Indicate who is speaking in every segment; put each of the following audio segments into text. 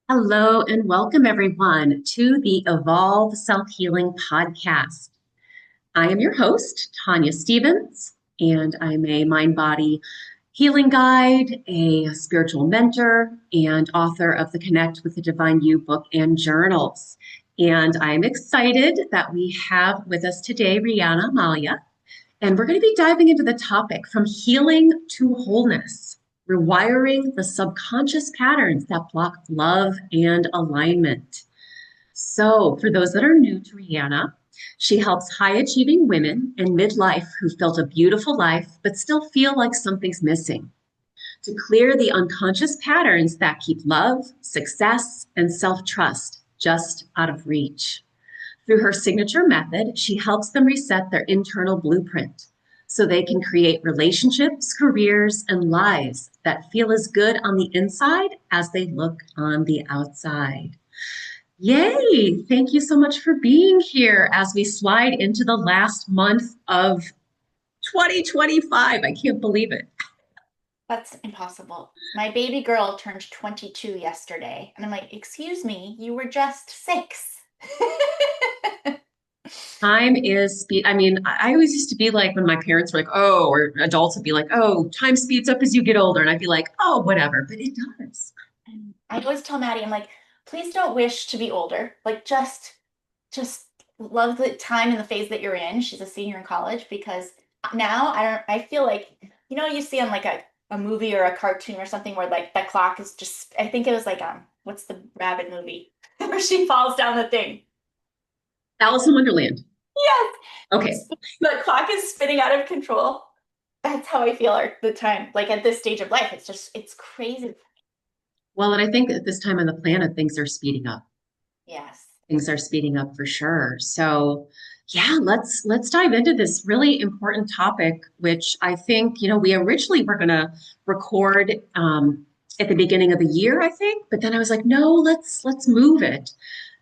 Speaker 1: Hello and welcome everyone to the Evolve Self-Healing Podcast. I am your host, Tanya Stevens, and I'm a mind-body healing guide, a spiritual mentor, and author of the Connect with the Divine You book and journals. And I'm excited that we have with us today Riana, Malia, and we're going to be diving into the topic from healing to wholeness, rewiring the subconscious patterns that block love and alignment. So, for those that are new to Rihanna, she helps high achieving women in midlife who've built a beautiful life but still feel like something's missing to clear the unconscious patterns that keep love, success, and self trust just out of reach. Through her signature method, she helps them reset their internal blueprint so they can create relationships, careers, and lives that feel as good on the inside as they look on the outside. Yay! Thank you so much for being here as we slide into the last month of 2025. I can't believe it.
Speaker 2: That's impossible. My baby girl turned 22 yesterday, and I'm like, excuse me, you were just 6.
Speaker 1: Time is speed. I mean, I always used to be like when my parents were like, oh, or adults would be like, oh, time speeds up as you get older. And I'd be like, oh, whatever. But it does.
Speaker 2: And I always tell Maddie, I'm like, please don't wish to be older. Like just love the time and the phase that you're in. She's a senior in college because now I feel like, you see on like a movie or a cartoon or something where like the clock is just, I think it was like what's the rabbit movie where she falls down the thing.
Speaker 1: Alice in Wonderland. Okay.
Speaker 2: Yes. The clock is spinning out of control. That's how I feel the time. Like at this stage of life, it's crazy.
Speaker 1: Well, and I think at this time on the planet, things are speeding up.
Speaker 2: Yes.
Speaker 1: Things are speeding up for sure. So, yeah, let's dive into this really important topic, which I think, we originally were going to record at the beginning of the year, I think, but then I was like, no, let's move it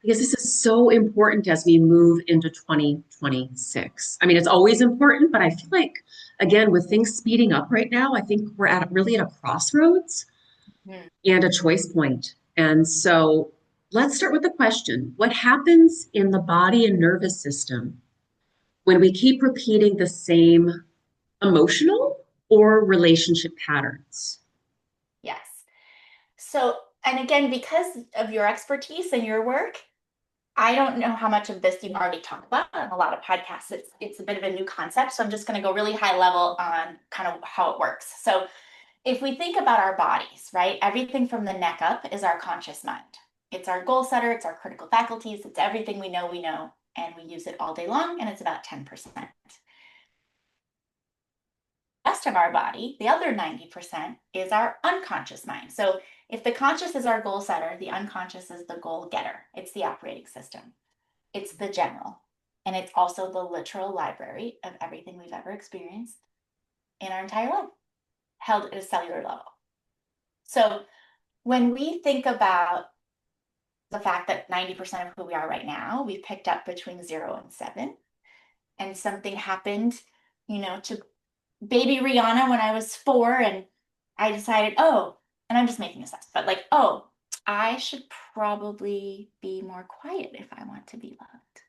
Speaker 1: because this is so important as we move into 2026. I mean, it's always important, but I feel like again, with things speeding up right now, I think we're at really at a crossroads
Speaker 2: Mhm.
Speaker 1: and a choice point. And so let's start with the question: what happens in the body and nervous system when we keep repeating the same emotional or relationship patterns?
Speaker 2: Yes. So, and again, because of your expertise and your work, I don't know how much of this you've already talked about on a lot of podcasts. It's a bit of a new concept, so I'm just going to go really high level on kind of how it works. So, if we think about our bodies, right, everything from the neck up is our conscious mind. It's our goal setter, it's our critical faculties, it's everything we know, and we use it all day long, and it's about 10%. The rest of our body, the other 90%, is our unconscious mind. So if the conscious is our goal setter, the unconscious is the goal getter. It's the operating system, it's the general, and it's also the literal library of everything we've ever experienced in our entire life, held at a cellular level. So when we think about the fact that 90% of who we are right now, we've picked up between 0 and 7, and something happened, to baby Rihanna when I was 4, and I decided, oh, and I'm just making this up, but like, oh, I should probably be more quiet if I want to be loved.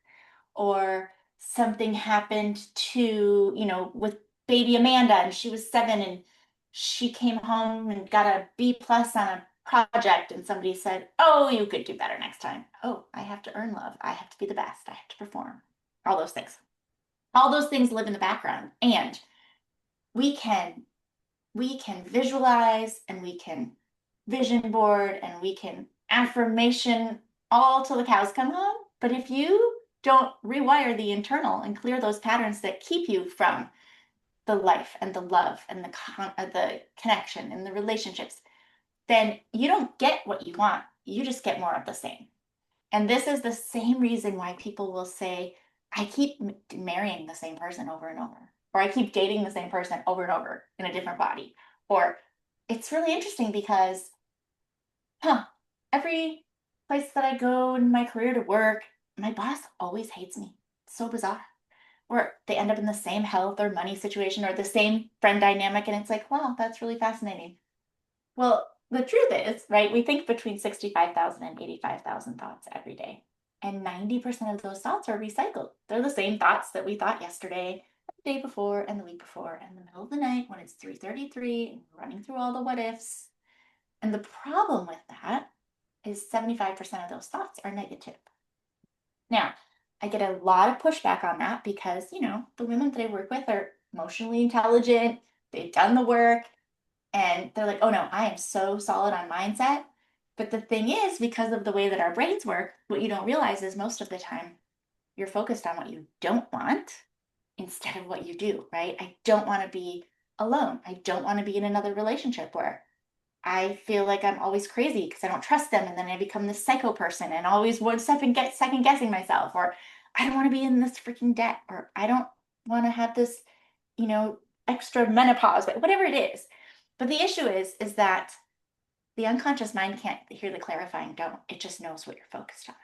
Speaker 2: Or something happened to, with baby Amanda, and she was 7, and she came home and got a B+ on a project, and somebody said, oh, you could do better next time. Oh, I have to earn love. I have to be the best. I have to perform. All those things. All those things live in the background. And we can we can visualize, and we can vision board, and we can affirmation all till the cows come home. But if you don't rewire the internal and clear those patterns that keep you from the life and the love and the connection and the relationships, then you don't get what you want. You just get more of the same. And this is the same reason why people will say, I keep marrying the same person over and over, or I keep dating the same person over and over in a different body. Or it's really interesting because, every place that I go in my career to work, my boss always hates me. It's so bizarre. Or they end up in the same health or money situation or the same friend dynamic. And it's like, wow, that's really fascinating. Well, the truth is, right, we think between 65,000 and 85,000 thoughts every day. And 90% of those thoughts are recycled. They're the same thoughts that we thought yesterday, the day before, and the week before, and the middle of the night when it's 3:33 and running through all the what ifs. And the problem with that is 75% of those thoughts are negative. Now, I get a lot of pushback on that because, the women that I work with are emotionally intelligent, they've done the work, and they're like, oh no, I am so solid on mindset. But the thing is, because of the way that our brains work, what you don't realize is most of the time you're focused on what you don't want instead of what you do, right? I don't want to be alone. I don't want to be in another relationship where I feel like I'm always crazy because I don't trust them. And then I become this psycho person and always one step and get second guessing myself. Or I don't want to be in this freaking debt. Or I don't want to have this, extra menopause, whatever it is. But the issue is that the unconscious mind can't hear the clarifying don't. It just knows what you're focused on.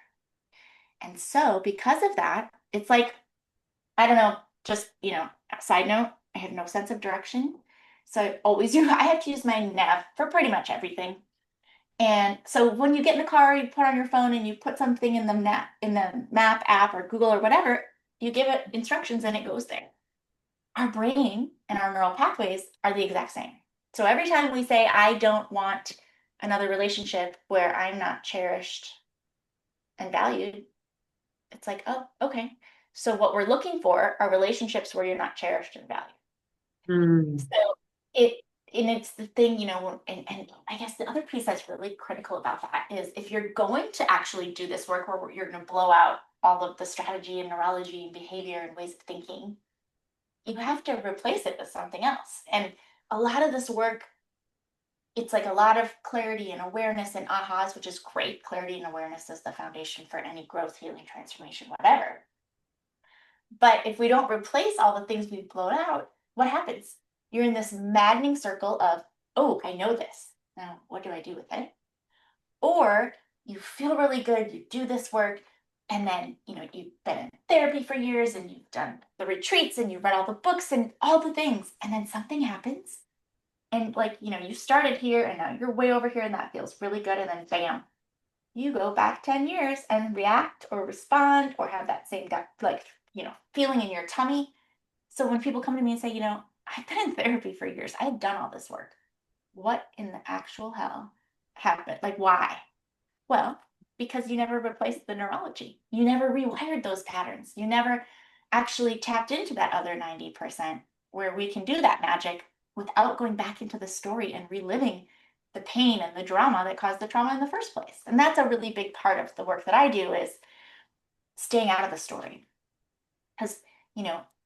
Speaker 2: And so because of that, it's like, I don't know, just, side note, I have no sense of direction. So I have to use my nav for pretty much everything. And so when you get in the car, you put on your phone and you put something in the map app or Google or whatever, you give it instructions and it goes there. Our brain and our neural pathways are the exact same. So every time we say, I don't want another relationship where I'm not cherished and valued, it's like, oh, okay. So what we're looking for are relationships where you're not cherished and valued.
Speaker 1: Mm.
Speaker 2: So it and it's the thing, and I guess the other piece that's really critical about that is if you're going to actually do this work where you're going to blow out all of the strategy and neurology and behavior and ways of thinking, you have to replace it with something else. And a lot of this work, it's like a lot of clarity and awareness and ahas, which is great. Clarity and awareness is the foundation for any growth, healing, transformation, whatever. But if we don't replace all the things we've blown out, what happens? You're in this maddening circle of, oh, I know this. Now, what do I do with it? Or you feel really good, you do this work, and then, you've been in therapy for years and you've done the retreats and you've read all the books and all the things, and then something happens. And you started here and now you're way over here and that feels really good. And then bam, you go back 10 years and react or respond or have that same gut, feeling in your tummy. So when people come to me and say, I've been in therapy for years, I've done all this work. What in the actual hell happened? Like, why? Well, because you never replaced the neurology. You never rewired those patterns. You never actually tapped into that other 90% where we can do that magic without going back into the story and reliving the pain and the drama that caused the trauma in the first place. And that's a really big part of the work that I do is staying out of the story. Because,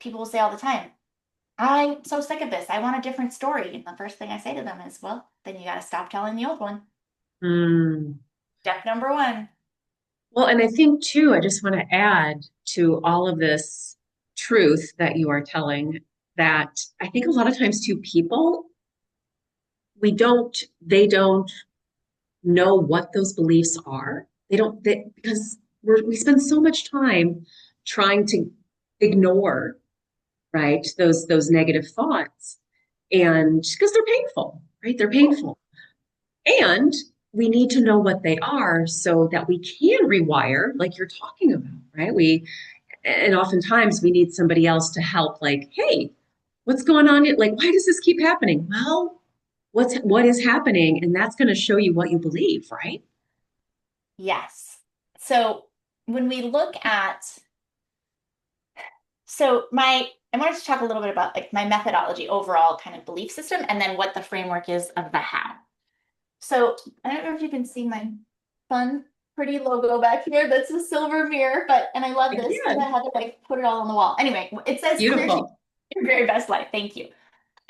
Speaker 2: people will say all the time, I'm so sick of this. I want a different story. And the first thing I say to them is, well, then you got to stop telling the old one.
Speaker 1: Mm.
Speaker 2: Step number one.
Speaker 1: Well, and I think too, I just want to add to all of this truth that you are telling that I think a lot of times too, people, they don't know what those beliefs are. Because we spend so much time trying to ignore, right, those negative thoughts. And because they're painful, right? They're painful. And we need to know what they are so that we can rewire, like you're talking about, right? And oftentimes we need somebody else to help, like, hey, what's going on? Like, why does this keep happening? Well, what is happening? And that's going to show you what you believe, right?
Speaker 2: Yes. So when we look at, I wanted to talk a little bit about like my methodology overall kind of belief system and then what the framework is of the how. So I don't know if you can see my fun, pretty logo back here. That's a silver mirror, and I love this because I
Speaker 1: Yeah,
Speaker 2: had to like put it all on the wall. Anyway, it says clear
Speaker 1: beautiful.
Speaker 2: your very best life. Thank you.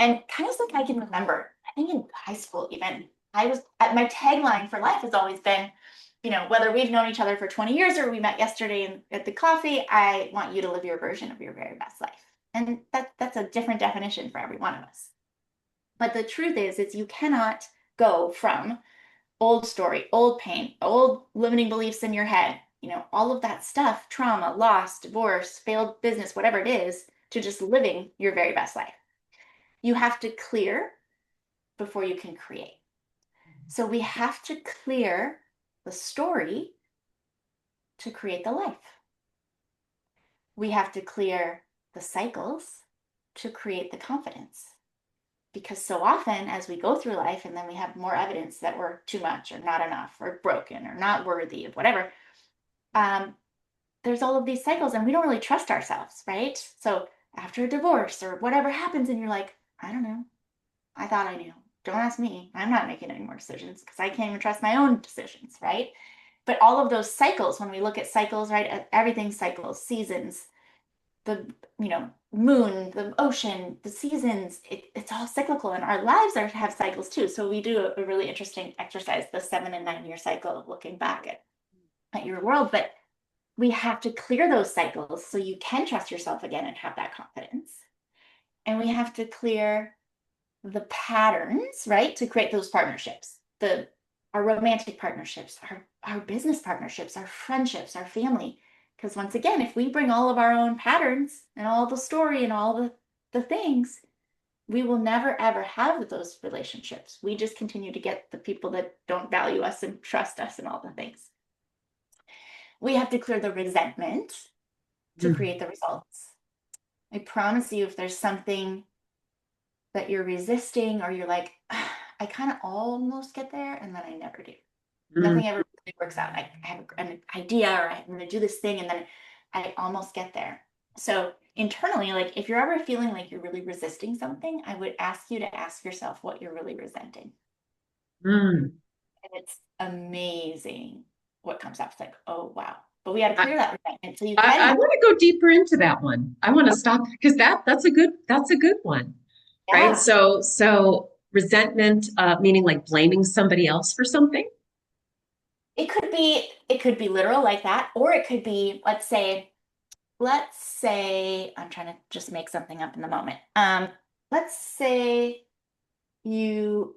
Speaker 2: And kind of like I can remember, I think in high school even, my tagline for life has always been, whether we've known each other for 20 years or we met yesterday at the coffee, I want you to live your version of your very best life. And that's a different definition for every one of us. But the truth is you cannot go from old story, old pain, old limiting beliefs in your head, all of that stuff, trauma, loss, divorce, failed business, whatever it is, to just living your very best life. You have to clear before you can create. So we have to clear the story to create the life. We have to clear the cycles to create the confidence. Because so often as we go through life and then we have more evidence that we're too much or not enough or broken or not worthy of whatever, um, there's all of these cycles and we don't really trust ourselves, right? So after a divorce or whatever happens and you're like, I don't know, I thought I knew. Don't ask me. I'm not making any more decisions because I can't even trust my own decisions, right? But all of those cycles, when we look at cycles, right? Everything cycles, seasons, the moon, the ocean, the seasons, it's all cyclical and our lives have cycles too. So we do a really interesting exercise, the 7 and 9 year cycle of looking back at your world. But we have to clear those cycles so you can trust yourself again and have that confidence. And we have to clear the patterns, right, to create those partnerships, our romantic partnerships, our business partnerships, our friendships, our family. Because once again, if we bring all of our own patterns and all the story and all the things, we will never ever have those relationships. We just continue to get the people that don't value us and trust us and all the things. We have to clear the resentment to create the results. I promise you, if there's something that you're resisting or you're like, "Ah, I kind of almost get there and then I never do.
Speaker 1: Mm.
Speaker 2: Nothing ever really works out. I have an idea or I'm going to do this thing and then I almost get there. So internally, like if you're ever feeling like you're really resisting something, I would ask you to ask yourself what you're really resenting.
Speaker 1: Mm.
Speaker 2: And it's amazing what comes up. It's like, oh, wow. But we got to
Speaker 1: I,
Speaker 2: clear that resentment so you
Speaker 1: I
Speaker 2: can.
Speaker 1: want to go deeper into that one. I want to stop because that's a good one, right?
Speaker 2: Yeah.
Speaker 1: So resentment, meaning like blaming somebody else for something.
Speaker 2: It could be literal like that, or it could be, let's say I'm trying to just make something up in the moment. Let's say you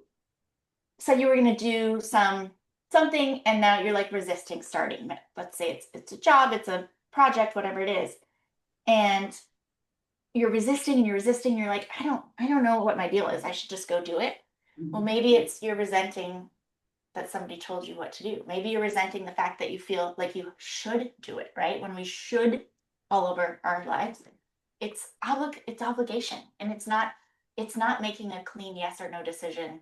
Speaker 2: said you were going to do something and now you're like resisting starting it. Let's say it's a job, it's a project, whatever it is. And you're resisting and you're resisting, you're like, I don't know what my deal is. I should just go do it. Well, maybe it's you're resenting that somebody told you what to do. Maybe you're resenting the fact that you feel like you should do it, right? When we should all over our lives, it's obligation, and it's not making a clean yes or no decision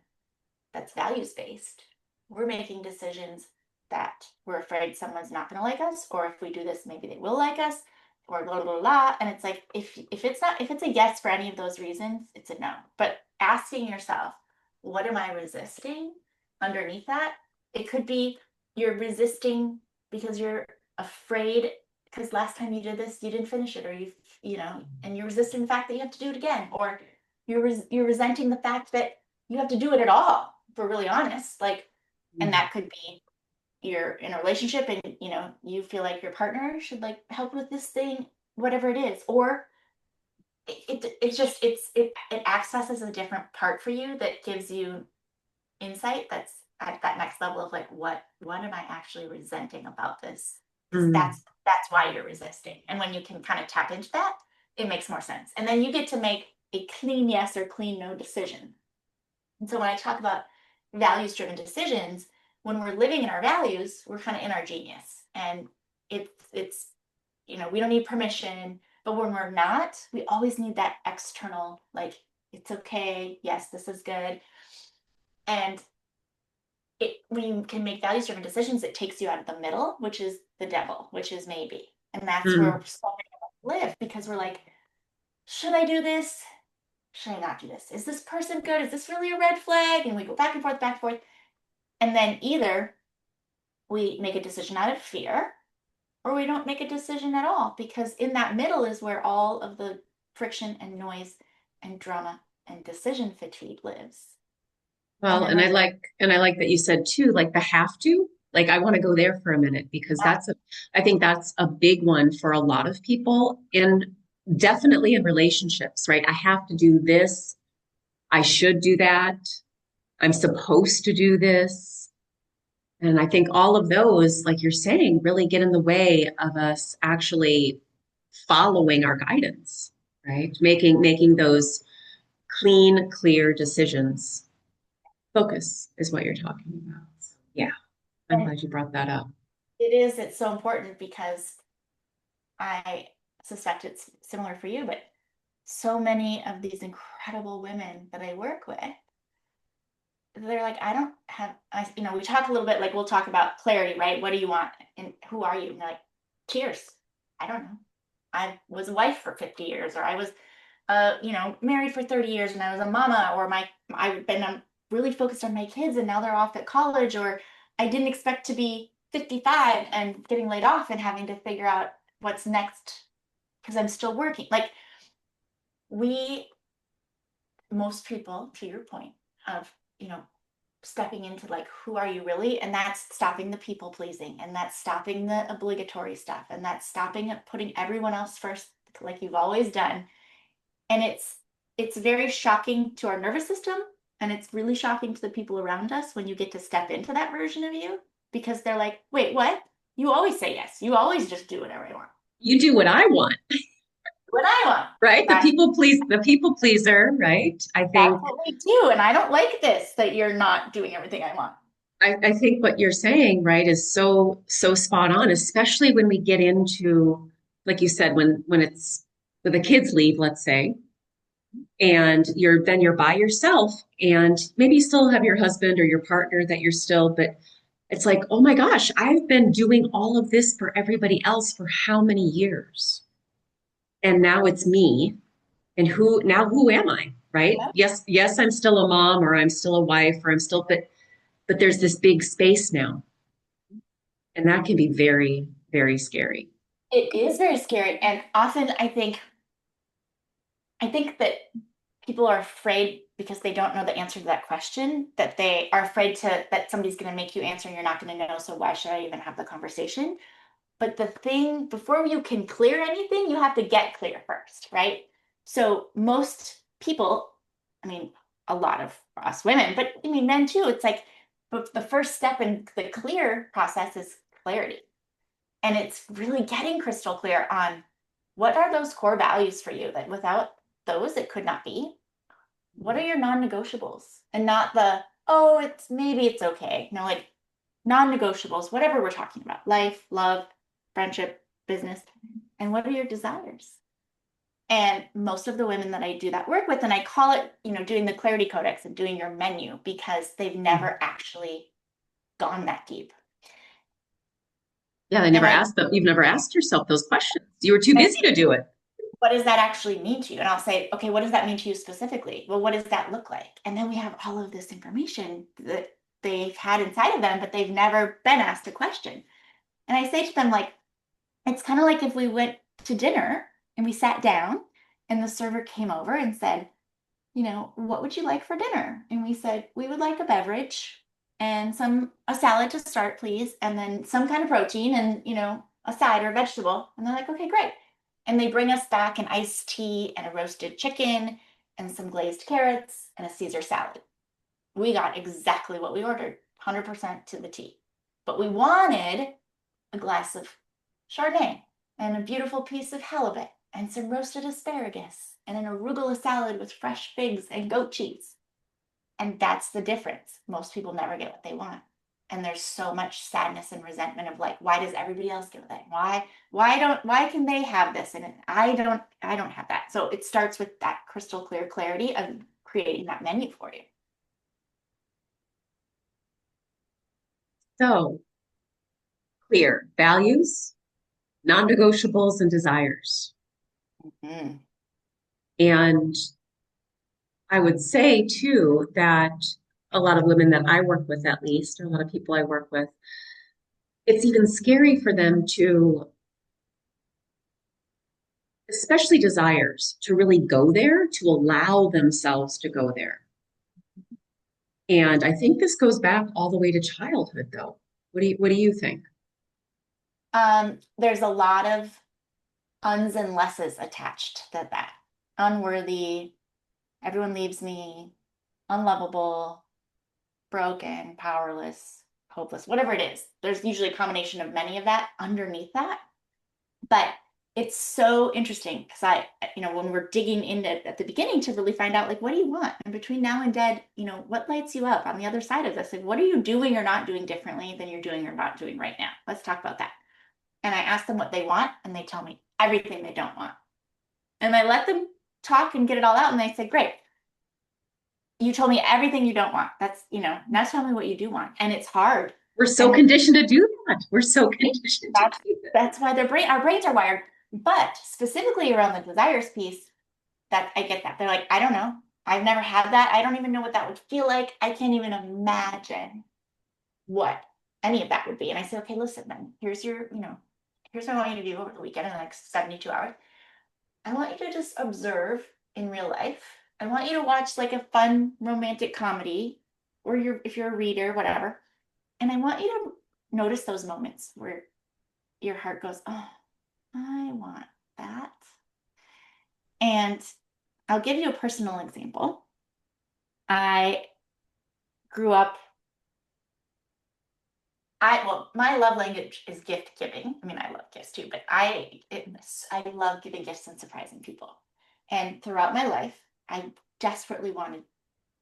Speaker 2: that's values based. We're making decisions that we're afraid someone's not going to like us, or if we do this, maybe they will like us, or blah blah blah. And it's like if it's a yes for any of those reasons, it's a no. But asking yourself, what am I resisting underneath that? It could be you're resisting because you're afraid because last time you did this, you didn't finish it, or and you're resisting the fact that you have to do it again, or you're resenting the fact that you have to do it at all, if we're really honest. Like, and that could be you're in a relationship and you feel like your partner should like help with this thing, whatever it is, or it accesses a different part for you that gives you insight that's at that next level of like what am I actually resenting about this, because
Speaker 1: Mm.
Speaker 2: that's why you're resisting. And when you can kind of tap into that, it makes more sense, and then you get to make a clean yes or clean no decision. And so when I talk about values driven decisions, when we're living in our values, we're kind of in our genius. And it's we don't need permission, but when we're not, we always need that external, like, it's okay, yes, this is good. And when you can make values driven decisions, it takes you out of the middle, which is the devil, which is maybe. And that's where
Speaker 1: Mm.
Speaker 2: so many of us live, because we're like, should I do this? Should I not do this? Is this person good? Is this really a red flag? And we go back and forth, back and forth. And then either we make a decision out of fear or we don't make a decision at all, because in that middle is where all of the friction and noise and drama and decision fatigue lives. And
Speaker 1: Well,
Speaker 2: then when
Speaker 1: and I like that you said too, like the have to. Like I want to go there for a minute because I think that's a big one for a lot of people and definitely in relationships, right? I have to do this. I should do that. I'm supposed to do this. And I think all of those, like you're saying, really get in the way of us actually following our guidance, right? Making those clean, clear decisions. Focus is what you're talking about. Yeah, I'm
Speaker 2: And
Speaker 1: glad you brought that up.
Speaker 2: it's so important because I suspect it's similar for you, but so many of these incredible women that I work with, they're like, I don't have, we talk a little bit, like we'll talk about clarity, right? What do you want? And who are you? And they're like, cheers. I don't know. I was a wife for 50 years, or I was, married for 30 years and I was a mama, or I've been really focused on my kids and now they're off at college, or I didn't expect to be 55 and getting laid off and having to figure out what's next because I'm still working. Like we, most people, to your point of, stepping into like, who are you really? And that's stopping the people pleasing, and that's stopping the obligatory stuff, and that's stopping at putting everyone else first, like you've always done. And it's very shocking to our nervous system, and it's really shocking to the people around us when you get to step into that version of you, because they're like, wait, what? You always say yes. You always just do whatever I want.
Speaker 1: You do what I want,
Speaker 2: What I want.
Speaker 1: right?
Speaker 2: That's
Speaker 1: The people pleaser, right? I
Speaker 2: that's
Speaker 1: think
Speaker 2: what we do. And I don't like this that you're not doing everything I want.
Speaker 1: I think what you're saying, right, is so spot on, especially when we get into, like you said, when it's when the kids leave, let's say, and you're by yourself, and maybe you still have your husband or your partner that you're still, but it's like, oh my gosh, I've been doing all of this for everybody else for how many years? And now it's me. And who am I? Right?
Speaker 2: Yep.
Speaker 1: Yes, I'm still a mom, or I'm still a wife, or I'm still, but there's this big space now. And that can be very, very scary.
Speaker 2: It is very scary. And often I think that people are afraid because they don't know the answer to that question, that they are afraid that somebody's going to make you answer and you're not going to know. So why should I even have the conversation? But the thing, before you can clear anything, you have to get clear first, right? So most people, I mean, a lot of us women, but I mean, men too, it's like the first step in the clear process is clarity. And it's really getting crystal clear on what are those core values for you that without those, it could not be. What are your non-negotiables? And not the, oh, maybe it's okay. No, like non-negotiables, whatever we're talking about, life, love, friendship, business. And what are your desires? And most of the women that I do that work with, and I call it, doing the clarity codex and doing your menu, because they've never actually gone that deep.
Speaker 1: Yeah, they
Speaker 2: And
Speaker 1: never asked them. You've never asked yourself those questions. You were too
Speaker 2: I
Speaker 1: busy to do it.
Speaker 2: what does that actually mean to you? And I'll say, okay, what does that mean to you specifically? Well, what does that look like? And then we have all of this information that they've had inside of them, but they've never been asked a question. And I say to them, like, it's kind of like if we went to dinner and we sat down and the server came over and said, what would you like for dinner? And we said, we would like a beverage and a salad to start, please, and then some kind of protein and, a side or a vegetable. And they're like, okay, great. And they bring us back an iced tea and a roasted chicken and some glazed carrots and a Caesar salad. We got exactly what we ordered, 100% to the T. But we wanted a glass of Chardonnay and a beautiful piece of halibut and some roasted asparagus and an arugula salad with fresh figs and goat cheese. And that's the difference. Most people never get what they want. And there's so much sadness and resentment of like, why does everybody else get that? Why can they have this? And I don't have that. So it starts with that crystal clear clarity of creating that menu for you.
Speaker 1: So clear values, non-negotiables, and desires.
Speaker 2: Mm-hmm.
Speaker 1: And I would say too that a lot of women that I work with, at least, or a lot of people I work with, it's even scary for them to, especially desires, to really go there, to allow themselves to go there. And I think this goes back all the way to childhood, though. What do you think?
Speaker 2: There's a lot of uns and lesses attached to that. Unworthy, everyone leaves me, unlovable, broken, powerless, hopeless, whatever it is. There's usually a combination of many of that underneath that. But it's so interesting because when we're digging into at the beginning to really find out, like, what do you want? And between now and dead, what lights you up on the other side of this? Like, what are you doing or not doing differently than you're doing or not doing right now? Let's talk about that. And I ask them what they want, and they tell me everything they don't want. And I let them talk and get it all out, and they say, great. You told me everything you don't want. Now tell me what you do want. And it's hard.
Speaker 1: We're so
Speaker 2: And
Speaker 1: conditioned to do that. We're so conditioned to
Speaker 2: that's
Speaker 1: do that.
Speaker 2: that's why our brains are wired. But specifically around the desires piece, that I get that. They're like, I don't know. I've never had that. I don't even know what that would feel like. I can't even imagine what any of that would be. And I say, okay, listen, then here's what I want you to do over the weekend in the next 72 hours. I want you to just observe in real life. I want you to watch like a fun romantic comedy, or if you're a reader, whatever. And I want you to notice those moments where your heart goes, oh, I want that. And I'll give you a personal example. I grew up, my love language is gift giving. I mean, I love gifts too, but I love giving gifts and surprising people. And throughout my life, I desperately wanted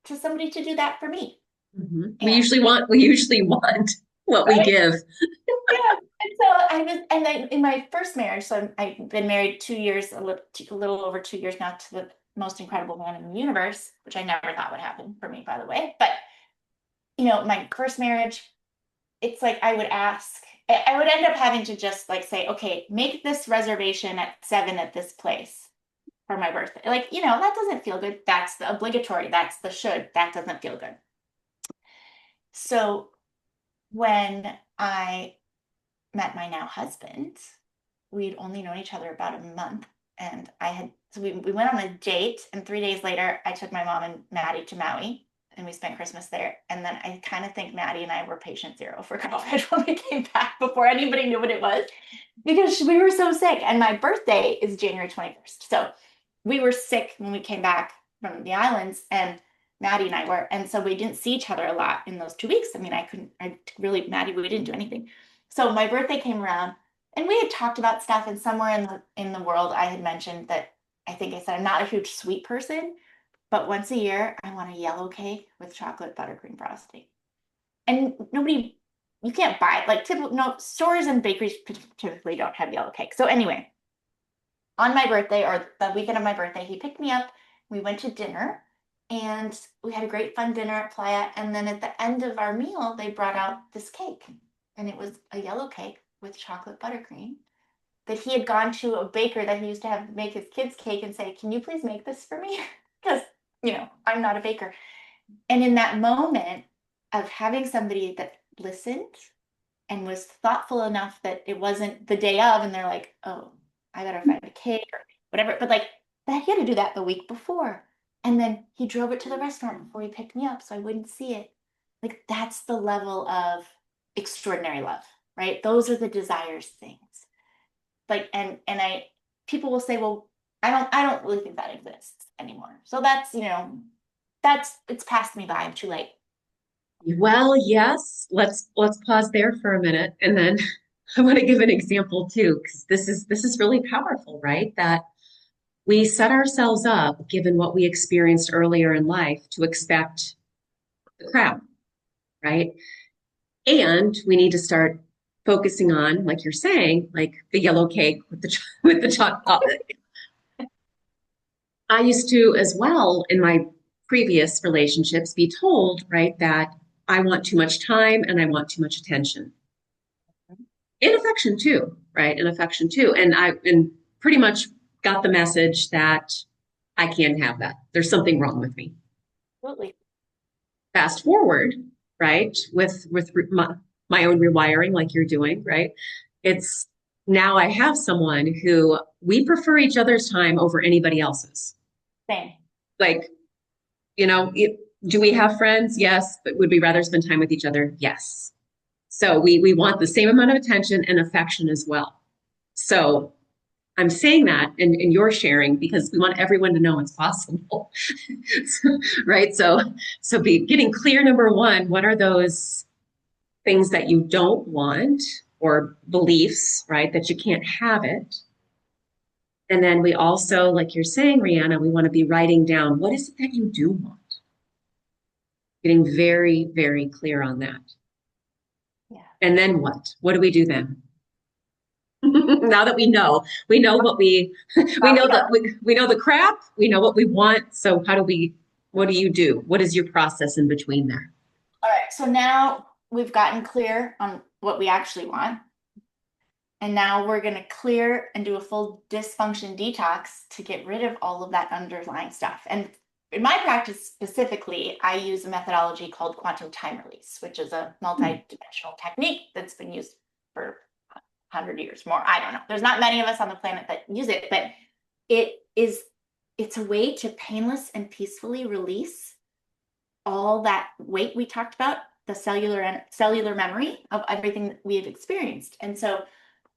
Speaker 2: somebody to do that for me.
Speaker 1: Mm-hmm.
Speaker 2: And
Speaker 1: We usually want what we
Speaker 2: right?
Speaker 1: give.
Speaker 2: Yeah. And so and then in my first marriage, so I've been married 2 years, a little over 2 years now, to the most incredible man in the universe, which I never thought would happen for me, by the way. But my first marriage, it's like I would end up having to just like say, okay, make this reservation at 7 at this place for my birthday. Like, that doesn't feel good. That's the obligatory. That's the should. That doesn't feel good. So when I met my now husband, we'd only known each other about a month. And we went on a date, and 3 days later, I took my mom and Maddie to Maui, and we spent Christmas there. And then I kind of think Maddie and I were patient zero for COVID when we came back before anybody knew what it was, because we were so sick. And my birthday is January 21st. So we were sick when we came back from the islands, and Maddie and I were. And so we didn't see each other a lot in those 2 weeks. I mean, Maddie, we didn't do anything. So my birthday came around, and we had talked about stuff, and somewhere in the world I had mentioned that I think I said I'm not a huge sweet person, but once a year I want a yellow cake with chocolate buttercream frosting. And you can't buy it. Like no stores and bakeries typically don't have yellow cake. So anyway, on my birthday, or the weekend of my birthday, he picked me up. We went to dinner, and we had a great fun dinner at Playa. And then at the end of our meal, they brought out this cake, and it was a yellow cake with chocolate buttercream that he had gone to a baker that he used to have make his kids cake and say, can you please make this for me? Because, I'm not a baker. And in that moment of having somebody that listened and was thoughtful enough that it wasn't the day of, and they're like, oh, I better find a cake or whatever. But like that, he had to do that the week before. And then he drove it to the restaurant before he picked me up so I wouldn't see it. Like that's the level of extraordinary love, right? Those are the desires things. Like, and people will say, well, I don't really think that exists anymore. So that's, it's passed me by. I'm too late.
Speaker 1: Well, yes. Let's pause there for a minute, and then I want to give an example too, because this is really powerful, right? That we set ourselves up, given what we experienced earlier in life, to expect the crap, right? And we need to start focusing on, like you're saying, like the yellow cake with the with the chocolate. I used to, as well, in my previous relationships, be told, right, that I want too much time and I want too much attention. In affection too, right? In affection too. And pretty much got the message that I can't have that. There's something wrong with me.
Speaker 2: Absolutely.
Speaker 1: Fast forward, right, with my own rewiring, like you're doing, right? It's now I have someone who we prefer each other's time over anybody else's.
Speaker 2: Same.
Speaker 1: Like, do we have friends? Yes. But would we rather spend time with each other? Yes. So we want the same amount of attention and affection as well. So I'm saying that and you're sharing because we want everyone to know it's possible. Right? So be getting clear, number one, what are those things that you don't want or beliefs, right? That you can't have it. And then we also, like you're saying, Rihanna, we want to be writing down what is it that you do want? Getting very, very clear on that.
Speaker 2: Yeah.
Speaker 1: And then what? What do we do then? Now that we know what we
Speaker 2: Now
Speaker 1: know
Speaker 2: we know.
Speaker 1: that we know the crap, we know what we want. So what do you do? What is your process in between there?
Speaker 2: All right. So now we've gotten clear on what we actually want. And now we're going to clear and do a full dysfunction detox to get rid of all of that underlying stuff. And in my practice specifically, I use a methodology called quantum time release, which is a multi-dimensional technique that's been used for 100 years more. I don't know. There's not many of us on the planet that use it, but it's a way to painless and peacefully release all that weight we talked about, the cellular memory of everything that we have experienced. And so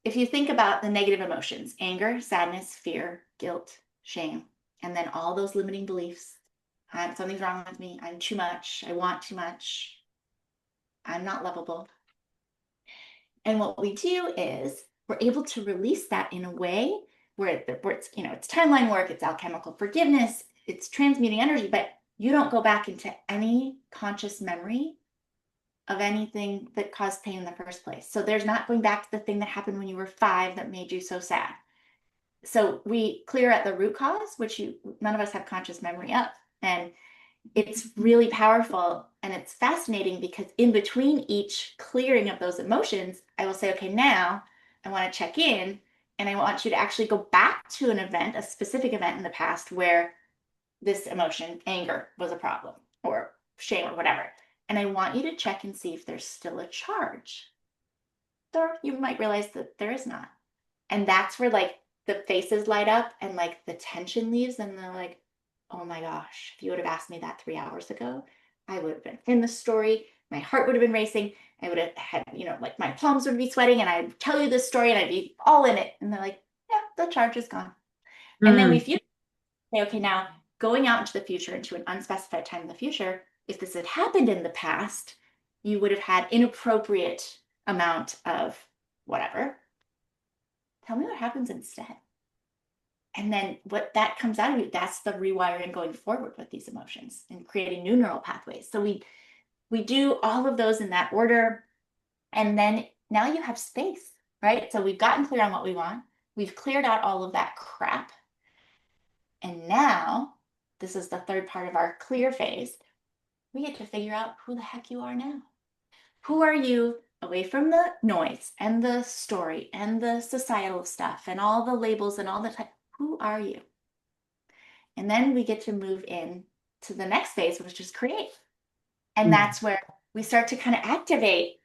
Speaker 2: if you think about the negative emotions, anger, sadness, fear, guilt, shame, and then all those limiting beliefs, something's wrong with me, I'm too much, I want too much, I'm not lovable. And what we do is we're able to release that in a way where it's, it's timeline work, it's alchemical forgiveness, it's transmuting energy, but you don't go back into any conscious memory of anything that caused pain in the first place. So there's not going back to the thing that happened when you were 5 that made you so sad. So we clear at the root cause, which none of us have conscious memory of. And it's really powerful and it's fascinating because in between each clearing of those emotions, I will say, okay, now I want to check in and I want you to actually go back to an event, a specific event in the past where this emotion, anger, was a problem or shame or whatever. And I want you to check and see if there's still a charge. Or you might realize that there is not. And that's where like the faces light up and like the tension leaves and they're like, oh my gosh, if you would have asked me that 3 hours ago, I would have been in the story. My heart would have been racing. I would have had, like my palms would be sweating and I'd tell you this story and I'd be all in it. And they're like, yeah, the charge is gone. And then we
Speaker 1: Mm,
Speaker 2: say, okay, now going out into the future, into an unspecified time in the future, if this had happened in the past, you would have had inappropriate amount of whatever. Tell me what happens instead. And then what that comes out of you, that's the rewiring going forward with these emotions and creating new neural pathways. So we do all of those in that order. And then now you have space, right? So we've gotten clear on what we want. We've cleared out all of that crap. And now, this is the third part of our clear phase. We get to figure out who the heck you are now. Who are you away from the noise and the story and the societal stuff and all the labels and all the type? Who are you? And then we get to move in to the next phase, which is create. And
Speaker 1: mm,
Speaker 2: that's where we start to kind of activate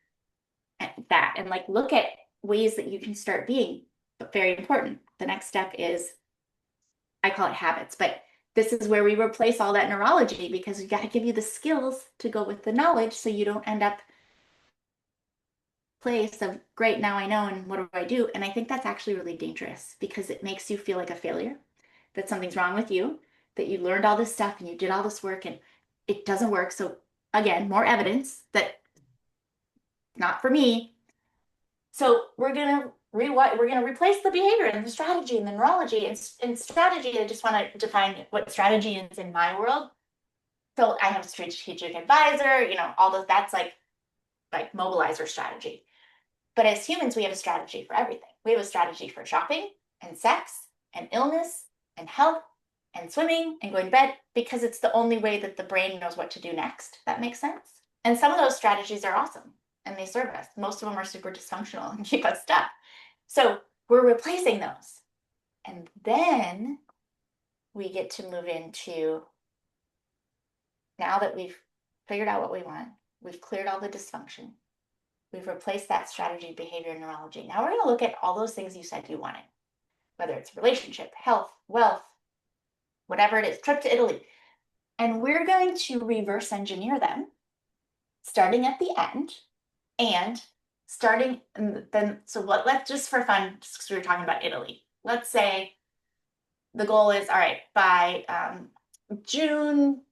Speaker 2: that and like look at ways that you can start being. But very important. The next step is, I call it habits, but this is where we replace all that neurology because we got to give you the skills to go with the knowledge so you don't end up place of great, now I know and what do I do? And I think that's actually really dangerous because it makes you feel like a failure, that something's wrong with you, that you learned all this stuff and you did all this work and it doesn't work. So again, more evidence that not for me. So we're gonna replace the behavior and the strategy and the neurology and strategy. I just want to define what strategy is in my world. So I have a strategic advisor, all of that's like mobilizer strategy. But as humans, we have a strategy for everything. We have a strategy for shopping and sex and illness and health and swimming and going to bed because it's the only way that the brain knows what to do next. That makes sense. And some of those strategies are awesome and they serve us. Most of them are super dysfunctional and keep us stuck. So we're replacing those. And then we get to move into, now that we've figured out what we want, we've cleared all the dysfunction, we've replaced that strategy, behavior, neurology. Now we're going to look at all those things you said you wanted, whether it's relationship, health, wealth, whatever it is, trip to Italy. And we're going to reverse engineer them, starting at the end and starting then. So let's just for fun, just because we were talking about Italy, let's say the goal is, all right, by June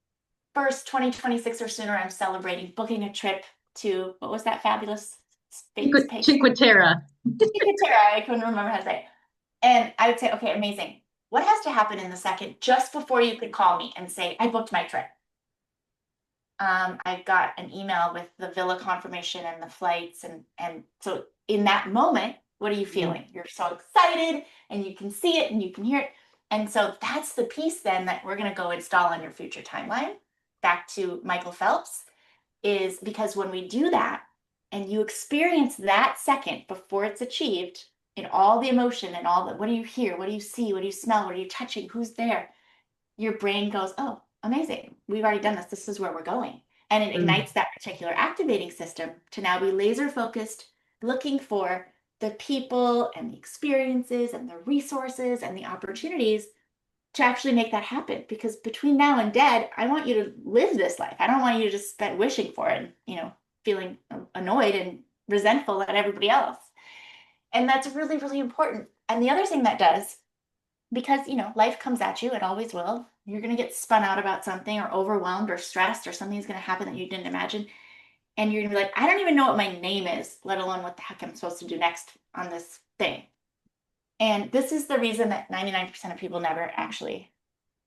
Speaker 2: 1st, 2026 or sooner, I'm celebrating booking a trip to, what was that fabulous space?
Speaker 1: Cinque Terre.
Speaker 2: I couldn't remember how to say it. And I would say, okay, amazing. What has to happen in the second just before you could call me and say, I booked my trip? I got an email with the villa confirmation and the flights. And so in that moment, what are you feeling? You're so excited and you can see it and you can hear it. And so that's the piece then that we're going to go install on your future timeline. Back to Michael Phelps, is because when we do that and you experience that second before it's achieved in all the emotion and all the, what do you hear? What do you see? What do you smell? What are you touching? Who's there? Your brain goes, oh, amazing. We've already done this. This is where we're going. And it
Speaker 1: Mm.
Speaker 2: ignites that particular activating system to now be laser focused, looking for the people and the experiences and the resources and the opportunities to actually make that happen. Because between now and dead, I want you to live this life. I don't want you to just spend wishing for it and, feeling annoyed and resentful at everybody else. And that's really, really important. And the other thing that does, because life comes at you, it always will. You're going to get spun out about something or overwhelmed or stressed, or something's going to happen that you didn't imagine. And you're going to be like, I don't even know what my name is, let alone what the heck I'm supposed to do next on this thing. And this is the reason that 99% of people never actually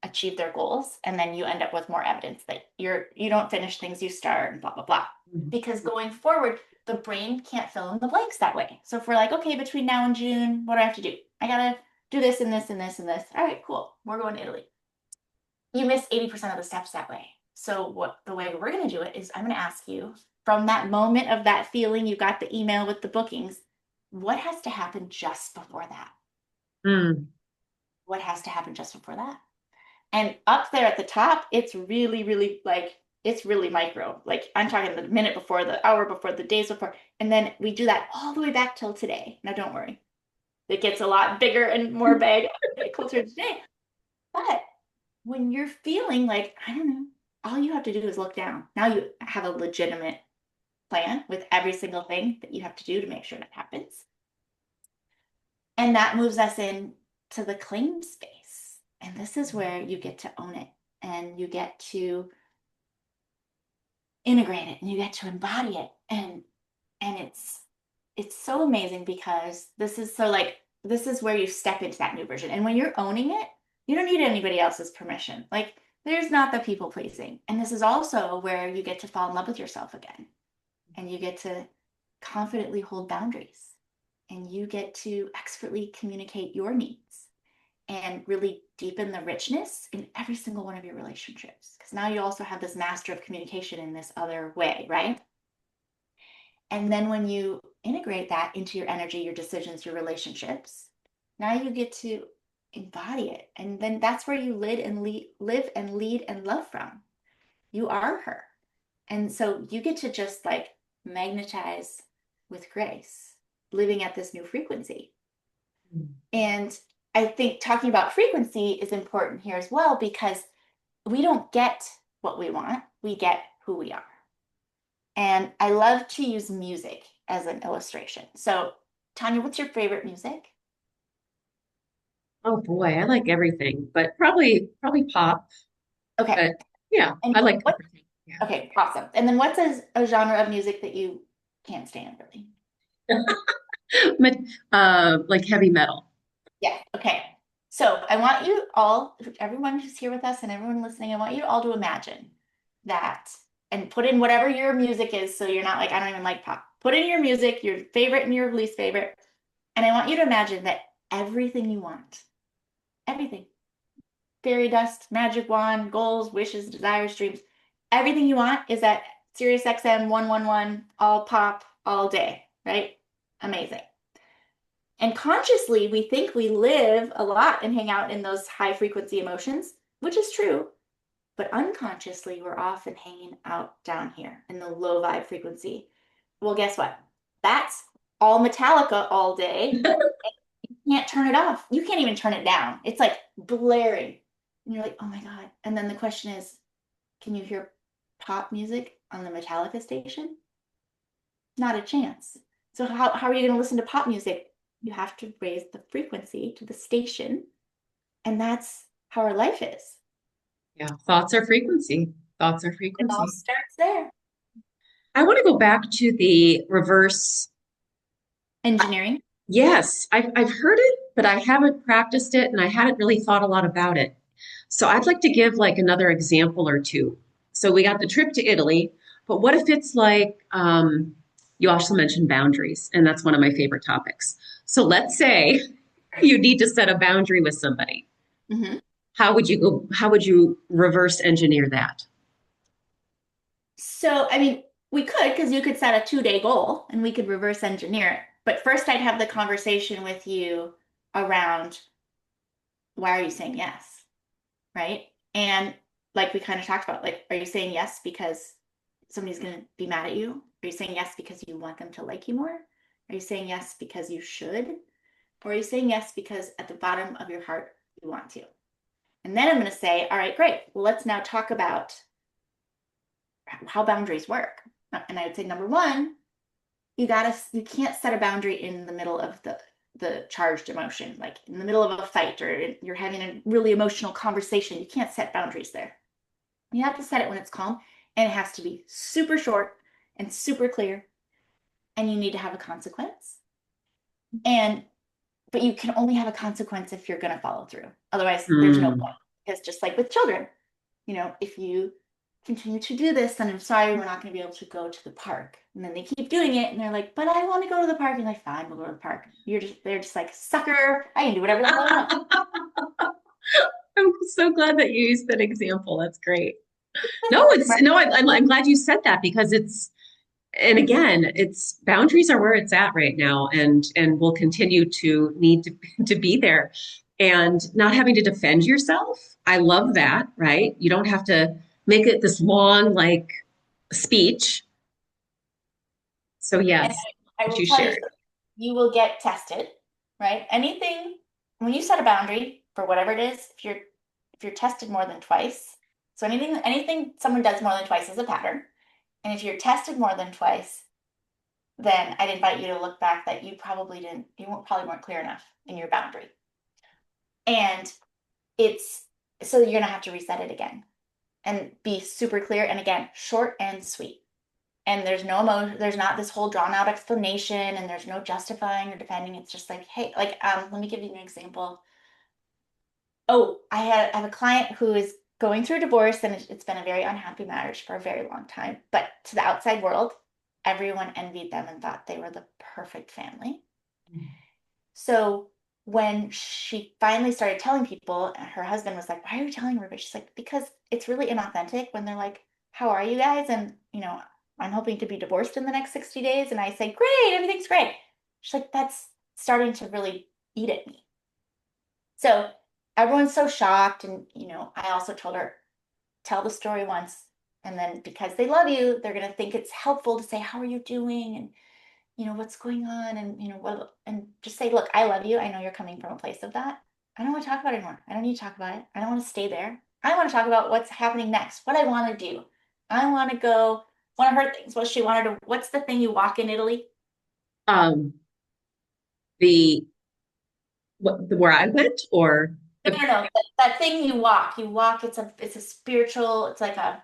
Speaker 2: achieve their goals. And then you end up with more evidence that you don't finish things you start and blah, blah, blah. Because going forward, the brain can't fill in the blanks that way. So if we're like, okay, between now and June, what do I have to do? I gotta do this and this and this and this. All right, cool. We're going to Italy. You miss 80% of the steps that way. So what the way we're going to do it is I'm going to ask you from that moment of that feeling, you got the email with the bookings, what has to happen just before that?
Speaker 1: Mm.
Speaker 2: What has to happen just before that? And up there at the top, it's really, really like, it's really micro. Like I'm talking the minute before, the hour before, the days before. And then we do that all the way back till today. Now, don't worry. It gets a lot bigger and more vague closer to today. But when you're feeling like, I don't know, all you have to do is look down. Now you have a legitimate plan with every single thing that you have to do to make sure that happens. And that moves us in to the claim space. And this is where you get to own it and you get to integrate it and you get to embody it. And it's so amazing because this is where you step into that new version. And when you're owning it, you don't need anybody else's permission. Like there's not the people pleasing. And this is also where you get to fall in love with yourself again. And you get to confidently hold boundaries. And you get to expertly communicate your needs and really deepen the richness in every single one of your relationships. Because now you also have this master of communication in this other way, right? And then when you integrate that into your energy, your decisions, your relationships, now you get to embody it. And then that's where you live and lead and love from. You are her. And so you get to just like magnetize with grace, living at this new frequency. And I think talking about frequency is important here as well, because we don't get what we want, we get who we are. And I love to use music as an illustration. So, Tanya, what's your favorite music?
Speaker 1: Oh boy, I like everything, but probably pop.
Speaker 2: Okay.
Speaker 1: But yeah,
Speaker 2: And
Speaker 1: I like
Speaker 2: what?
Speaker 1: everything.
Speaker 2: Okay, awesome. And then what's a genre of music that you can't stand really?
Speaker 1: But like heavy metal.
Speaker 2: Yeah. Okay. So I want you all, everyone who's here with us and everyone listening, I want you all to imagine that and put in whatever your music is. So you're not like, I don't even like pop. Put in your music, your favorite and your least favorite. And I want you to imagine that everything you want, everything, fairy dust, magic wand, goals, wishes, desires, dreams, everything you want is at Sirius XM 111, all pop, all day, right? Amazing. And consciously, we think we live a lot and hang out in those high frequency emotions, which is true. But unconsciously, we're often hanging out down here in the low vibe frequency. Well, guess what? That's all Metallica all day. You can't turn it off. You can't even turn it down. It's like blaring. And you're like, oh my God. And then the question is, can you hear pop music on the Metallica station? Not a chance. So how are you going to listen to pop music? You have to raise the frequency to the station. And that's how our life is.
Speaker 1: Yeah, thoughts are frequency. Thoughts are
Speaker 2: It all
Speaker 1: frequency.
Speaker 2: starts there.
Speaker 1: I want to go back to the reverse.
Speaker 2: Engineering.
Speaker 1: Yes, I've heard it but I haven't practiced it and I hadn't really thought a lot about it. So I'd like to give like another example or two. So we got the trip to Italy, but what if it's like, you also mentioned boundaries, and that's one of my favorite topics. So let's say you need to set a boundary with somebody.
Speaker 2: Mhm.
Speaker 1: How would you reverse engineer that?
Speaker 2: So, I mean, we could, because you could set a 2-day goal and we could reverse engineer it. But first, I'd have the conversation with you around why are you saying yes? Right? And like we kind of talked about, like, are you saying yes because somebody's going to be mad at you? Are you saying yes because you want them to like you more? Are you saying yes because you should? Or are you saying yes because at the bottom of your heart, you want to? And then I'm going to say, all right, great. Well, let's now talk about how boundaries work. And I would say, number one, you can't set a boundary in the middle of the charged emotion, like in the middle of a fight or you're having a really emotional conversation. You can't set boundaries there. You have to set it when it's calm, and it has to be super short and super clear, and you need to have a consequence. And but you can only have a consequence if you're going to follow through. Otherwise, there's no
Speaker 1: Hmm.
Speaker 2: point. Because just like with children, if you continue to do this, then I'm sorry, we're not going to be able to go to the park. And then they keep doing it, and they're like, but I want to go to the park. And like, fine, we'll go to the park. They're just like, sucker, I can do whatever the hell I want.
Speaker 1: I'm so glad that you used that example. That's great. No, it's no, I'm glad you said that because it's, and again, it's boundaries are where it's at right now, and will continue to need to be there, and not having to defend yourself. I love that, right? You don't have to make it this long like speech. So
Speaker 2: And
Speaker 1: yes,
Speaker 2: I
Speaker 1: what
Speaker 2: will
Speaker 1: you
Speaker 2: tell you,
Speaker 1: shared.
Speaker 2: you will get tested, right? Anything when you set a boundary for whatever it is, if you're tested more than twice, so anything someone does more than twice is a pattern. And if you're tested more than twice, then I'd invite you to look back that probably weren't clear enough in your boundary. And it's so you're gonna have to reset it again and be super clear. And again, short and sweet. And there's no emotion, there's not this whole drawn out explanation, and there's no justifying or defending. It's just like, hey, like, let me give you an example. Oh, I have a client who is going through a divorce, and it's been a very unhappy marriage for a very long time. But to the outside world, everyone envied them and thought they were the perfect family. So when she finally started telling people, her husband was like, why are you telling everybody? She's like, because it's really inauthentic when they're like, how are you guys? And, I'm hoping to be divorced in the next 60 days. And I say, great, everything's great. She's like, that's starting to really eat at me. So everyone's so shocked. And, I also told her, tell the story once. And then because they love you, they're going to think it's helpful to say, how are you doing? And what's going on, and and just say, look, I love you. I know you're coming from a place of that. I don't want to talk about it anymore. I don't need to talk about it. I don't want to stay there. I want to talk about what's happening next, what I want to do. I want to go. One of her things was she wanted to, what's the thing you walk in Italy?
Speaker 1: Um, the where I went or
Speaker 2: No,
Speaker 1: the
Speaker 2: no, no. That thing you walk. You walk, it's a spiritual, it's like it's a,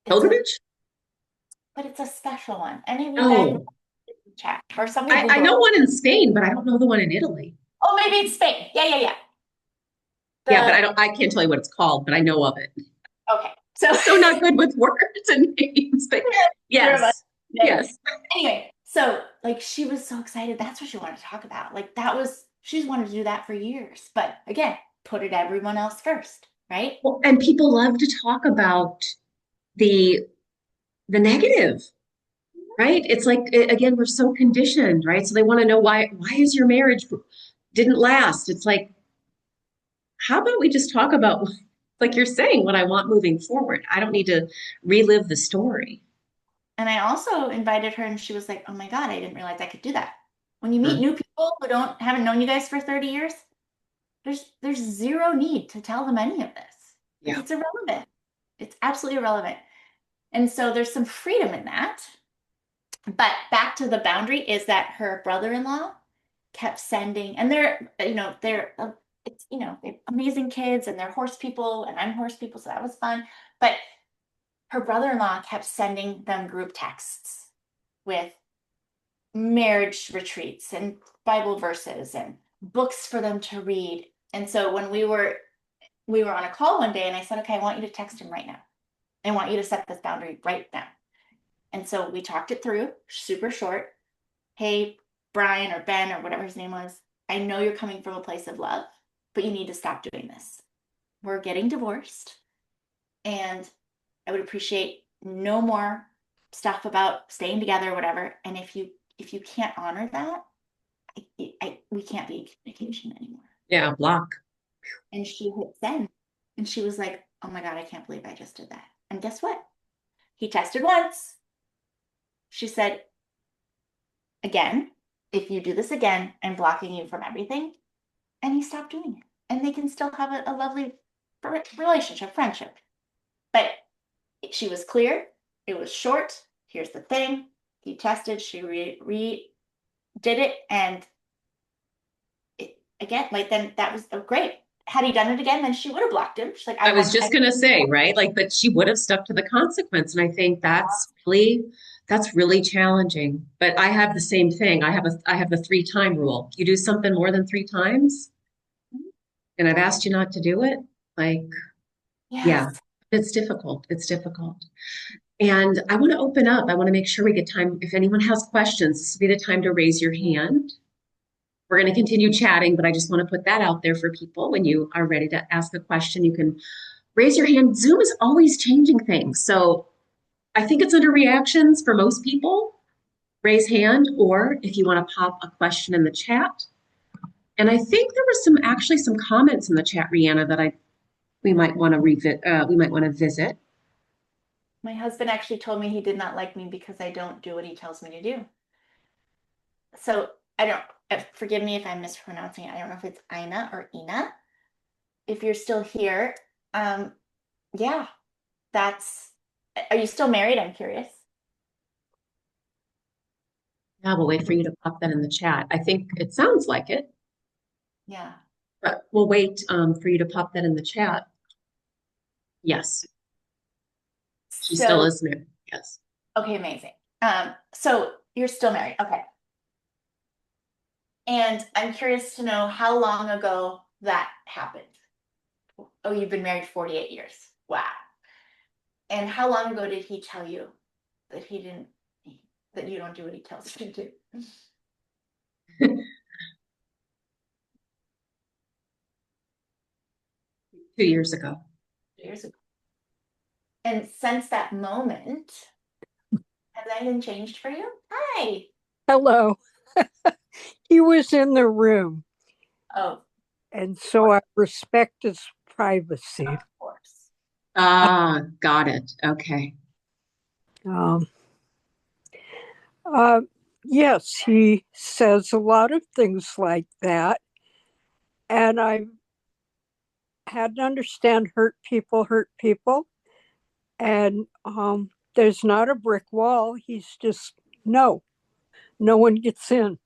Speaker 1: pilgrimage?
Speaker 2: but it's a special one. Any of you guys
Speaker 1: Oh,
Speaker 2: chat or somebody
Speaker 1: I
Speaker 2: Google it.
Speaker 1: know one in Spain, but I don't know the one in Italy.
Speaker 2: Oh, maybe it's Spain. Yeah, yeah, yeah.
Speaker 1: Yeah, but
Speaker 2: The
Speaker 1: I can't tell you what it's called, but I know of it.
Speaker 2: Okay. So
Speaker 1: So not good with words and names, but
Speaker 2: neither of us.
Speaker 1: yes,
Speaker 2: Yeah.
Speaker 1: yes.
Speaker 2: Anyway, so like she was so excited. That's what she wanted to talk about. Like she's wanted to do that for years. But again, put it everyone else first, right?
Speaker 1: Well, and people love to talk about the the negative, right? It's like again, we're so conditioned, right? So they want to know why is your marriage didn't last? It's like, how about we just talk about, like you're saying, what I want moving forward? I don't need to relive the story.
Speaker 2: And I also invited her, and she was like, "Oh my God, I didn't realize I could do that." When you meet
Speaker 1: Hmm.
Speaker 2: new people who don't haven't known you guys for 30 years, there's zero need to tell them any of this because
Speaker 1: Yeah.
Speaker 2: it's irrelevant. It's absolutely irrelevant. And so there's some freedom in that. But back to the boundary is that her brother-in-law kept sending, and they're amazing kids, and they're horse people, and I'm horse people, so that was fun. But her brother-in-law kept sending them group texts with marriage retreats and Bible verses and books for them to read. And so when we were on a call one day and I said, okay, I want you to text him right now. I want you to set this boundary right now. And so we talked it through, super short. Hey, Brian or Ben or whatever his name was, I know you're coming from a place of love, but you need to stop doing this. We're getting divorced, and I would appreciate no more stuff about staying together or whatever. And if you can't honor that, we can't be in communication anymore.
Speaker 1: Yeah, block.
Speaker 2: And she hit send, and she was like, oh my God, I can't believe I just did that. And guess what? He tested once. She said, again, if you do this again, I'm blocking you from everything. And he stopped doing it. And they can still have a lovely relationship, friendship. But she was clear. It was short. Here's the thing. He tested. She did it. And again, like, then that was great. Had he done it again, then she would have blocked him. She's like,
Speaker 1: I was just going to say, right? Like, but she would have stuck to the consequence. And I think that's really challenging. But I have the same thing. I have the 3-time rule. You do something more than 3 times, and I've asked you not to do it. Like, yeah,
Speaker 2: yes.
Speaker 1: it's difficult. It's difficult. And I want to open up. I want to make sure we get time. If anyone has questions, this would be the time to raise your hand. We're going to continue chatting, but I just want to put that out there for people. When you are ready to ask a question, you can raise your hand. Zoom is always changing things. So I think it's under reactions for most people. Raise hand, or if you want to pop a question in the chat. And I think there was some comments in the chat, Riana, that we might want to visit.
Speaker 2: My husband actually told me he did not like me because I don't do what he tells me to do. So I don't, forgive me if I'm mispronouncing it. I don't know if it's Ina or Ina. If you're still here, yeah, are you still married? I'm curious.
Speaker 1: Yeah, we'll wait for you to pop that in the chat. I think it sounds like it,
Speaker 2: Yeah.
Speaker 1: but we'll wait for you to pop that in the chat. Yes, she still
Speaker 2: So,
Speaker 1: is married. Yes.
Speaker 2: okay, amazing. So you're still married. Okay. And I'm curious to know how long ago that happened. Oh, you've been married 48 years. Wow. And how long ago did he tell you that that you don't do what he tells you to do?
Speaker 1: 2 years ago.
Speaker 2: Years ago. And since that moment, has anything changed for you? Hi.
Speaker 3: Hello. He was in the room,
Speaker 2: Oh,
Speaker 3: and so I respect his privacy.
Speaker 2: of course.
Speaker 1: Got it. Okay.
Speaker 3: Um, yes, he says a lot of things like that. And I had to understand hurt people. And there's not a brick wall. He's just, no one gets in.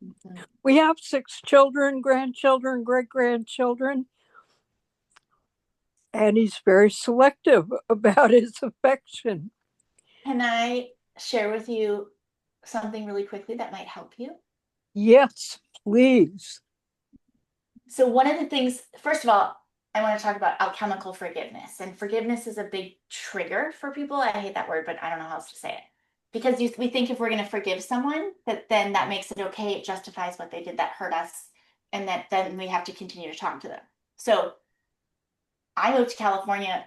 Speaker 2: Mhm.
Speaker 3: We have 6 children, grandchildren, great grandchildren, and he's very selective about his affection.
Speaker 2: Can I share with you something really quickly that might help you?
Speaker 3: Yes, please.
Speaker 2: So, one of the things, first of all, I want to talk about alchemical forgiveness. And forgiveness is a big trigger for people. I hate that word, but I don't know how else to say it. Because we think if we're going to forgive someone, then that makes it okay. It justifies what they did that hurt us. And that then we have to continue to talk to them. So I moved to California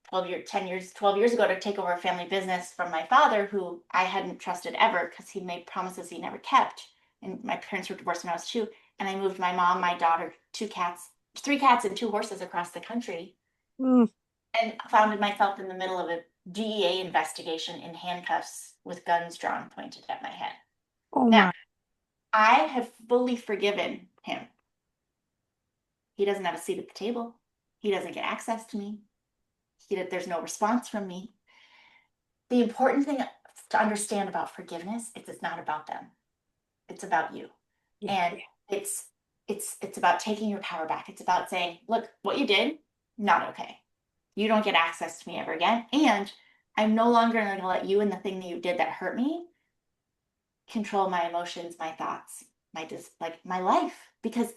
Speaker 2: 12 years ago to take over a family business from my father, who I hadn't trusted ever because he made promises he never kept. And my parents were divorced when I was 2. And I moved my mom, my daughter, 3 cats, and 2 horses across the country,
Speaker 3: Mm,
Speaker 2: and found myself in the middle of a DEA investigation in handcuffs with guns drawn pointed at my head.
Speaker 3: oh
Speaker 2: Now,
Speaker 3: my.
Speaker 2: I have fully forgiven him. He doesn't have a seat at the table. He doesn't get access to me. There's no response from me. The important thing to understand about forgiveness is it's not about them. It's about you.
Speaker 3: Yeah.
Speaker 2: And it's about taking your power back. It's about saying, look, what you did, not okay. You don't get access to me ever again. And I'm no longer going to let you and the thing that you did that hurt me control my emotions, my thoughts. my life, because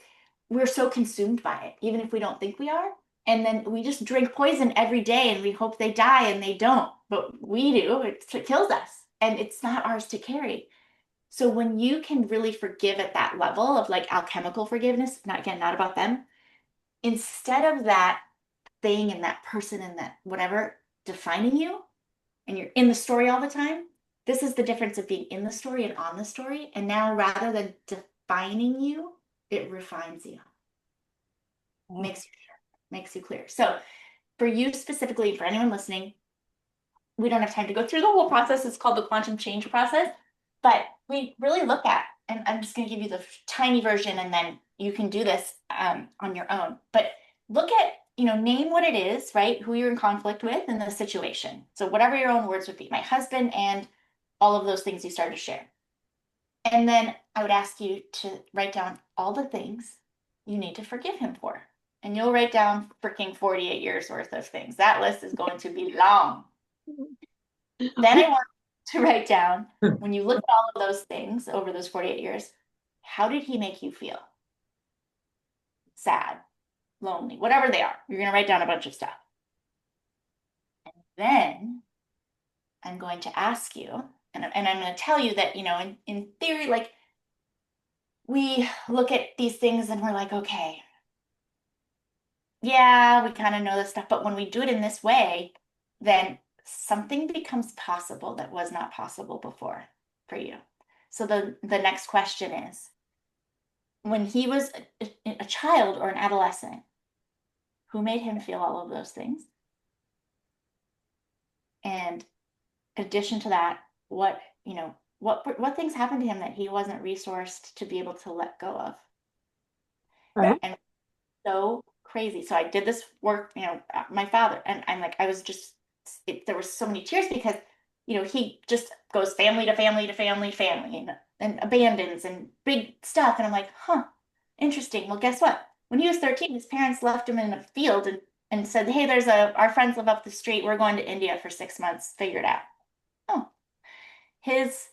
Speaker 2: we're so consumed by it, even if we don't think we are. And then we just drink poison every day and we hope they die, and they don't, but we do. It kills us, and it's not ours to carry. So when you can really forgive at that level of like alchemical forgiveness, not about them, instead of that thing and that person and that whatever defining you, and you're in the story all the time, this is the difference of being in the story and on the story. And now, rather than defining you, it refines you, makes you clear. So for you specifically, for anyone listening, we don't have time to go through the whole process. It's called the quantum change process, but we really look at, and I'm just going to give you the tiny version, and then you can do this on your own. But look at, name what it is, right? Who you're in conflict with in the situation. So whatever your own words would be, my husband, and all of those things you started to share. And then I would ask you to write down all the things you need to forgive him for. And you'll write down freaking 48 years worth of things. That list is going to be long. Then I want to write down, when you look at all of those things over those 48 years, how did he make you feel? Sad, lonely, whatever they are. You're going to write down a bunch of stuff. And then I'm going to ask you, and I'm going to tell you that, in theory, like, we look at these things and we're like, okay, yeah, we kind of know this stuff, but when we do it in this way, then something becomes possible that was not possible before for you. So the next question is, when he was a child or an adolescent, who made him feel all of those things? And in addition to that, what things happened to him that he wasn't resourced to be able to let go of?
Speaker 3: Right.
Speaker 2: And so crazy. So I did this work, my father, and I'm like, there were so many tears because, he just goes family to family to family, and abandons and big stuff. And I'm like, huh, interesting. Well, guess what? When he was 13, his parents left him in a field and said, hey, our friends live up the street. We're going to India for 6 months. Figure it out. Oh, his,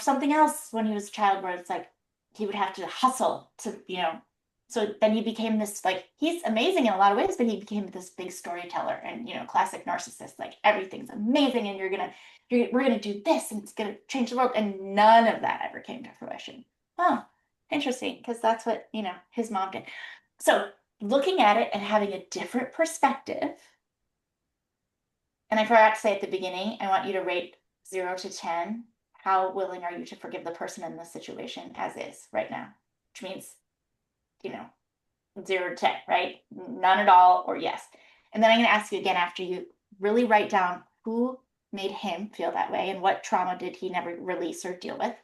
Speaker 2: something else when he was a child where it's like, he would have to hustle to, so then he became this, like, he's amazing in a lot of ways, but he became this big storyteller and, classic narcissist, like everything's amazing and we're going to do this and it's going to change the world. And none of that ever came to fruition. Oh, interesting. Because that's what, his mom did. So looking at it and having a different perspective. And I forgot to say at the beginning, I want you to rate 0 to 10. How willing are you to forgive the person in this situation as is right now? Which means, 0 to 10, right? None at all, or yes. And then I'm going to ask you again after you really write down who made him feel that way and what trauma did he never release or deal with.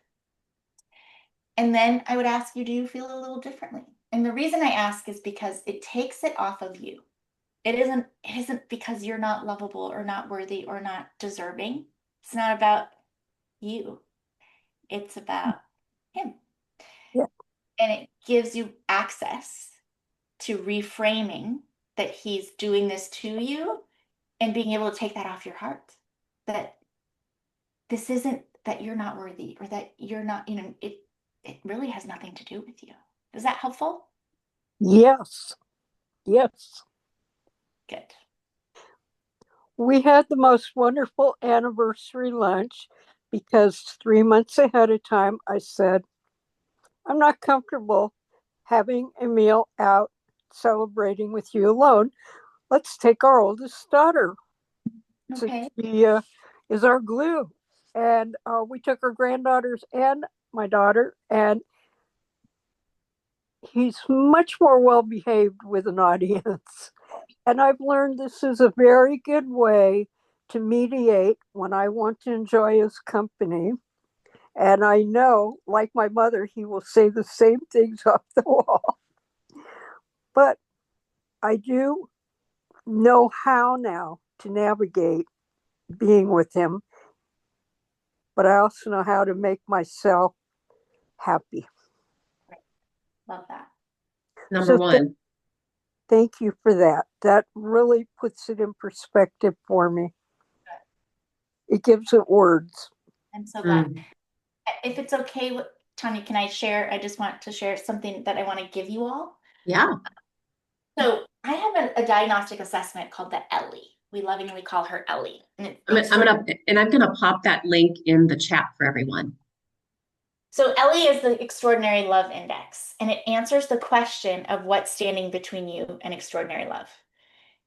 Speaker 2: And then I would ask you, do you feel a little differently? And the reason I ask is because it takes it off of you. It isn't because you're not lovable or not worthy or not deserving. It's not about you. It's about him.
Speaker 3: Yeah.
Speaker 2: And it gives you access to reframing that he's doing this to you and being able to take that off your heart. That this isn't that you're not worthy or that you're not, it really has nothing to do with you. Is that helpful?
Speaker 3: Yes. Yes.
Speaker 2: Good.
Speaker 3: We had the most wonderful anniversary lunch because 3 months ahead of time, I said, I'm not comfortable having a meal out celebrating with you alone. Let's take our oldest daughter.
Speaker 2: Okay.
Speaker 3: She is our glue. And we took our granddaughters and my daughter, and he's much more well behaved with an audience. And I've learned this is a very good way to mediate when I want to enjoy his company. And I know, like my mother, he will say the same things off the wall. But I do know how now to navigate being with him. But I also know how to make myself happy.
Speaker 2: Love that.
Speaker 1: Number one.
Speaker 3: Thank you for that. That really puts it in perspective for me. It gives it words.
Speaker 2: I'm so glad. If it's okay, Tanya, can I share? I just want to share something that I want to give you all.
Speaker 1: Yeah.
Speaker 2: So I have a diagnostic assessment called the Ellie. We lovingly call her Ellie. And
Speaker 1: I'm gonna pop that link in the chat for everyone.
Speaker 2: so Ellie is the Extraordinary Love Index, and it answers the question of what's standing between you and extraordinary love.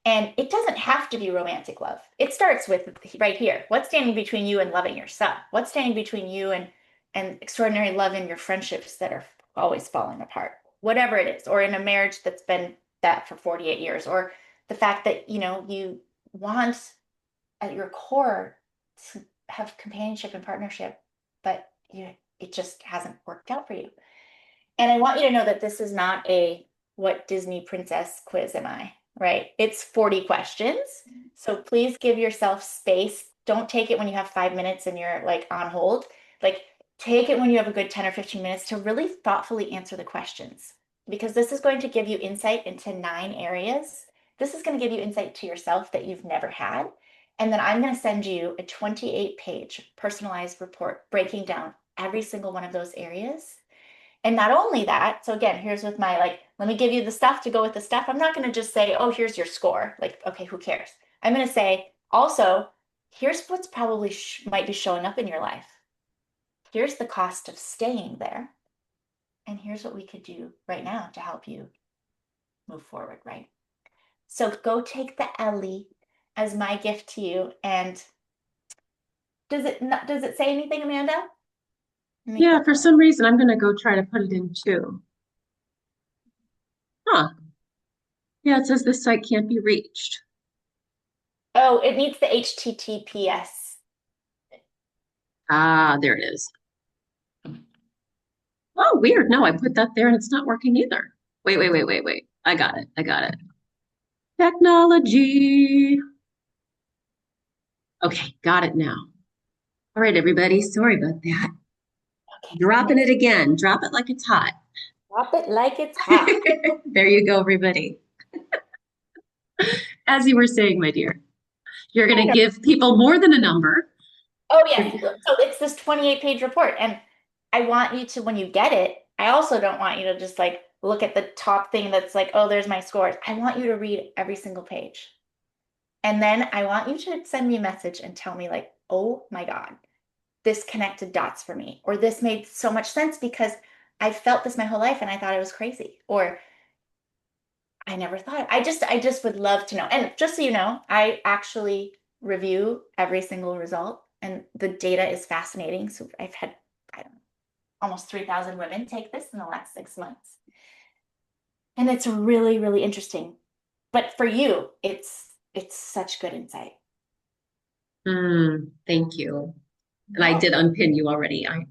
Speaker 2: And it doesn't have to be romantic love. It starts with right here. What's standing between you and loving yourself? What's standing between you and extraordinary love in your friendships that are always falling apart? Whatever it is, or in a marriage that's been that for 48 years, or the fact that, you want at your core to have companionship and partnership, but it just hasn't worked out for you. And I want you to know that this is not a what Disney princess quiz am I, right? It's 40 questions. So please give yourself space. Don't take it when you have 5 minutes and you're like on hold. Like take it when you have a good 10 or 15 minutes to really thoughtfully answer the questions, because this is going to give you insight into 9 areas. This is going to give you insight to yourself that you've never had. And then I'm going to send you a 28-page personalized report breaking down every single one of those areas. And not only that, so again, here's with my let me give you the stuff to go with the stuff. I'm not going to just say, oh, here's your score. Like, okay, who cares? I'm going to say, also, here's what's probably might be showing up in your life. Here's the cost of staying there. And here's what we could do right now to help you move forward, right? So go take the Ellie as my gift to you. And does it say anything, Amanda?
Speaker 1: Yeah, for some reason, I'm gonna go try to put it in too. Huh. Yeah, it says this site can't be reached.
Speaker 2: Oh, it needs the HTTPS.
Speaker 1: Ah, there it is. Oh, weird. No, I put that there and it's not working either. Wait. I got it. Technology. Okay, got it now. All right, everybody. Sorry about that.
Speaker 2: Okay.
Speaker 1: Dropping it again. Drop it like it's hot.
Speaker 2: Drop it like it's hot.
Speaker 1: There you go, everybody. As you were saying, my dear, you're going to give people more than a number.
Speaker 2: Oh, yes. So it's this 28-page report. And I want you to, when you get it, I also don't want you to just look at the top thing that's like, oh, there's my scores. I want you to read every single page. And then I want you to send me a message and tell me oh my God, this connected dots for me, or this made so much sense because I felt this my whole life and I thought it was crazy, or I never thought. I just would love to know. And just so you know, I actually review every single result, and the data is fascinating. So I've had, I don't know, almost 3,000 women take this in the last 6 months. And it's really, really interesting. But for you, it's such good insight.
Speaker 1: Thank you. And I did unpin you already. I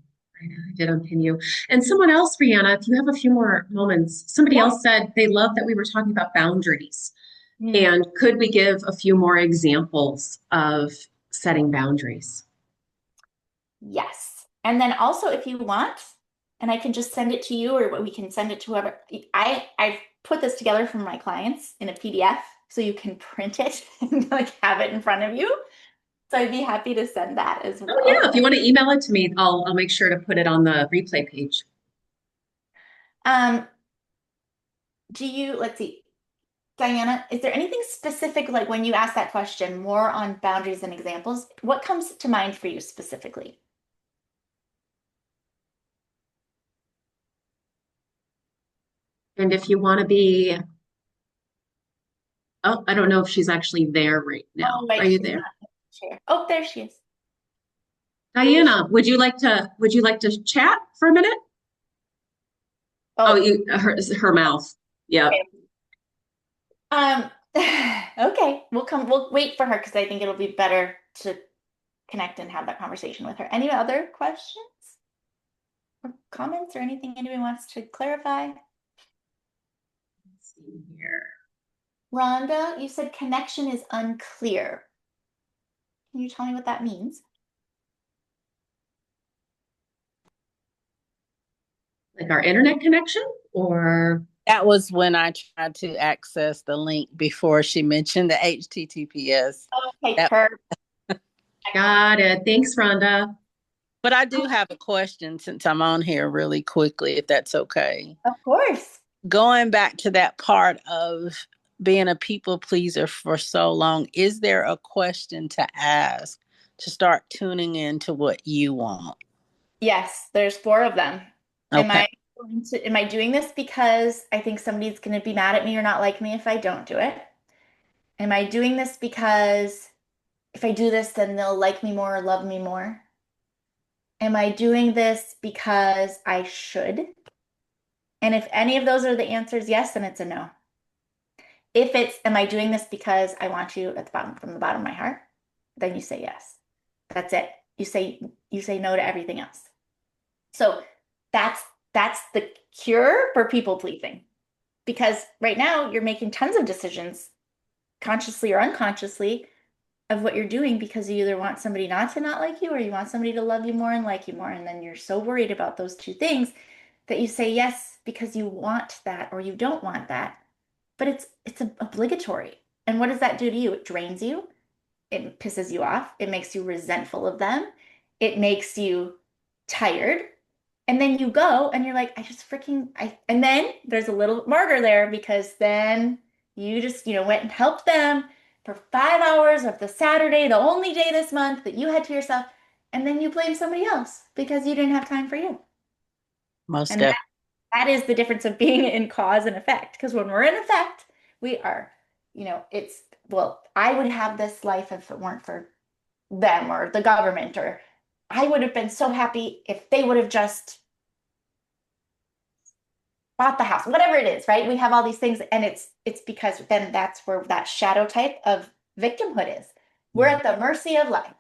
Speaker 1: did unpin you. And someone else, Riana, if you have a few more moments, somebody else said they loved that we were talking about boundaries. And could we give a few more examples of setting boundaries?
Speaker 2: Yes. And then also, if you want, and I can just send it to you, or we can send it to whoever. I've put this together for my clients in a PDF so you can print it and have it in front of you. So I'd be happy to send that as well.
Speaker 1: Oh yeah, if you want to email it to me, I'll make sure to put it on the replay page.
Speaker 2: Let's see, Diana, is there anything specific, when you ask that question, more on boundaries and examples, what comes to mind for you specifically?
Speaker 1: And if you want to be, oh, I don't know if she's actually there right now.
Speaker 2: Right,
Speaker 1: are you there?
Speaker 2: Oh, there she is.
Speaker 1: Diana, would you like to chat for a minute? Her mouth. Yeah.
Speaker 2: Okay, we'll wait for her because I think it'll be better to connect and have that conversation with her. Any other questions or comments or anything anyone wants to clarify?
Speaker 1: Let's see here.
Speaker 2: Rhonda, you said connection is unclear. Can you tell me what that means?
Speaker 1: Like our internet connection, or?
Speaker 4: That was when I tried to access the link before she mentioned the HTTPS.
Speaker 2: Okay, perfect.
Speaker 1: Got it. Thanks, Rhonda.
Speaker 4: But I do have a question since I'm on here really quickly, if that's okay.
Speaker 2: Of course.
Speaker 4: Going back to that part of being a people pleaser for so long, is there a question to ask to start tuning into what you want?
Speaker 2: Yes, there's four of them.
Speaker 4: Okay.
Speaker 2: Am I doing this because I think somebody's going to be mad at me or not like me if I don't do it? Am I doing this because if I do this, then they'll like me more or love me more? Am I doing this because I should? And if any of those are the answers, yes, then it's a no. If it's, am I doing this because I want to at the bottom, from the bottom of my heart? Then you say yes. That's it. You say no to everything else. So that's the cure for people pleasing. Because right now you're making tons of decisions, consciously or unconsciously, of what you're doing because you either want somebody not to not like you or you want somebody to love you more and like you more. And then you're so worried about those two things that you say yes because you want that or you don't want that. But it's obligatory. And what does that do to you? It drains you. It pisses you off. It makes you resentful of them. It makes you tired. And then you go and you're like, I just freaking and then there's a little martyr there because then you just, went and helped them for 5 hours of the Saturday, the only day this month that you had to yourself, and then you blame somebody else because you didn't have time for you.
Speaker 4: Most
Speaker 2: And
Speaker 4: definitely.
Speaker 2: that is the difference of being in cause and effect. Because when we're in effect, we are, it's, well, I would have this life if it weren't for them or the government, or I would have been so happy if they would have just bought the house, whatever it is, right? We have all these things, and it's because then that's where that shadow type of victimhood is. We're at the mercy of life,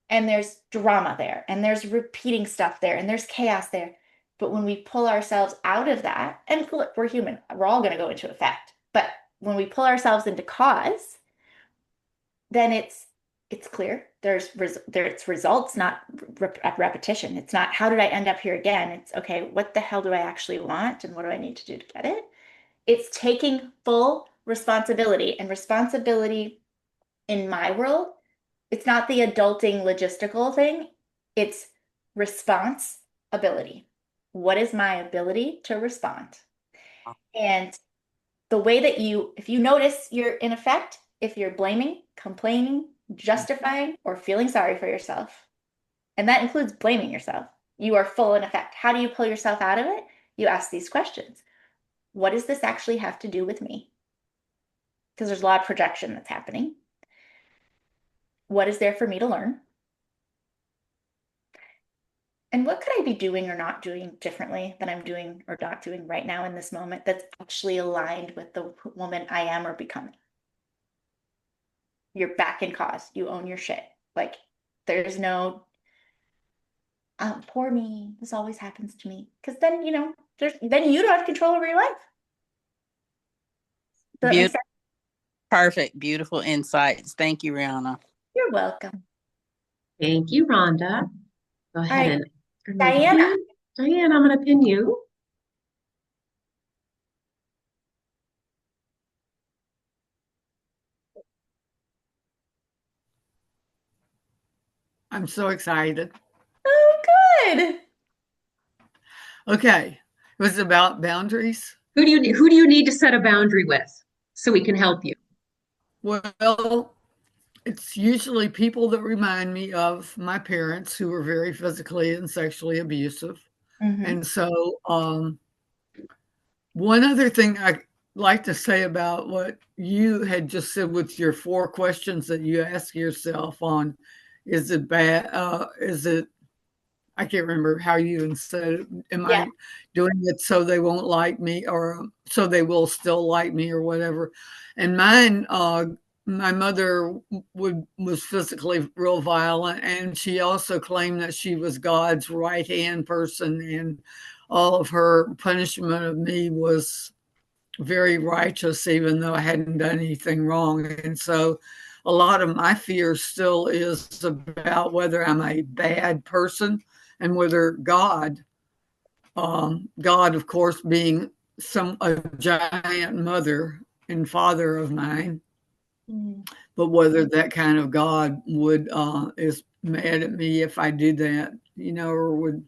Speaker 2: and there's drama there, and there's repeating stuff there, and there's chaos there. But when we pull ourselves out of that, and look, we're human, we're all going to go into effect. But when we pull ourselves into cause, then it's clear. There's results, not repetition. It's not how did I end up here again? It's okay, what the hell do I actually want and what do I need to do to get it? It's taking full responsibility, and responsibility in my world, it's not the adulting logistical thing. It's response ability. What is my ability to respond? And the way that if you notice you're in effect, if you're blaming, complaining, justifying, or feeling sorry for yourself, and that includes blaming yourself, you are full in effect. How do you pull yourself out of it? You ask these questions. What does this actually have to do with me? Because there's a lot of projection that's happening. What is there for me to learn? And what could I be doing or not doing differently than I'm doing or not doing right now in this moment that's actually aligned with the woman I am or becoming? You're back in cause. You own your shit. Like, there's no, poor me. This always happens to me. Because then, then you don't have control over your life. Does that make sense?
Speaker 4: Perfect. Beautiful insights. Thank you, Riana.
Speaker 2: You're welcome.
Speaker 1: Thank you, Rhonda. Go ahead
Speaker 2: right.
Speaker 1: and
Speaker 2: Diana.
Speaker 1: Diane, I'm going to pin you.
Speaker 5: I'm so excited.
Speaker 2: Oh, good.
Speaker 5: Okay. It was about boundaries.
Speaker 1: Who do you need to set a boundary with so we can help you?
Speaker 5: Well, it's usually people that remind me of my parents who were very physically and sexually abusive.
Speaker 2: Mm-hmm.
Speaker 5: And so, one other thing I like to say about what you had just said with your four questions that you ask yourself on, is it bad? Is it, I can't remember how you even said it. Am I doing it so they won't like me or so they will still like me or whatever? And mine, my mother was physically real violent, and she also claimed that she was God's right hand person, and all of her punishment of me was very righteous, even though I hadn't done anything wrong. And so a lot of my fear still is about whether I'm a bad person and whether God, of course, being a giant mother and father of mine, but whether that kind of God is mad at me if I do that. or would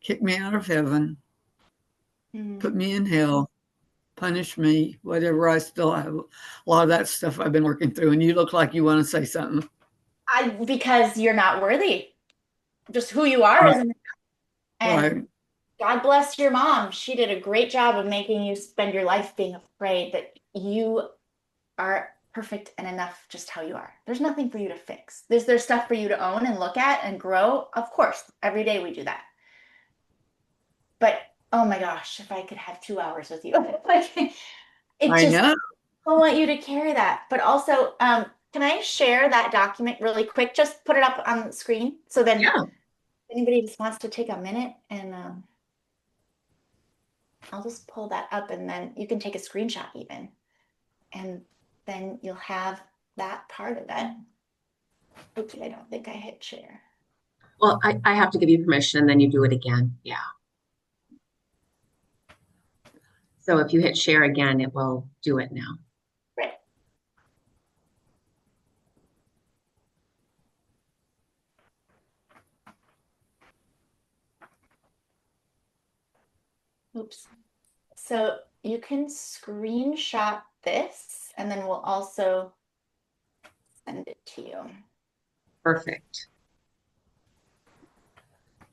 Speaker 5: kick me out of heaven, put me in hell, punish me, whatever. I still have a lot of that stuff I've been working through. And you look like you want to say something.
Speaker 2: Because you're not worthy. Just who you are isn't enough. And
Speaker 5: Right.
Speaker 2: God bless your mom. She did a great job of making you spend your life being afraid that you are perfect and enough just how you are. There's nothing for you to fix. There's stuff for you to own and look at and grow. Of course, every day we do that. But oh my gosh, if I could have 2 hours with you, like
Speaker 5: I know.
Speaker 2: I want you to carry that. But also, can I share that document really quick? Just put it up on the screen. So then
Speaker 1: Yeah.
Speaker 2: anybody just wants to take a minute and I'll just pull that up and then you can take a screenshot even. And then you'll have that part of it. Oops, I don't think I hit share.
Speaker 1: Well, I have to give you permission and then you do it again. Yeah. So if you hit share again, it will do it now.
Speaker 2: Right. Oops. So you can screenshot this and then we'll also send it to you.
Speaker 1: Perfect.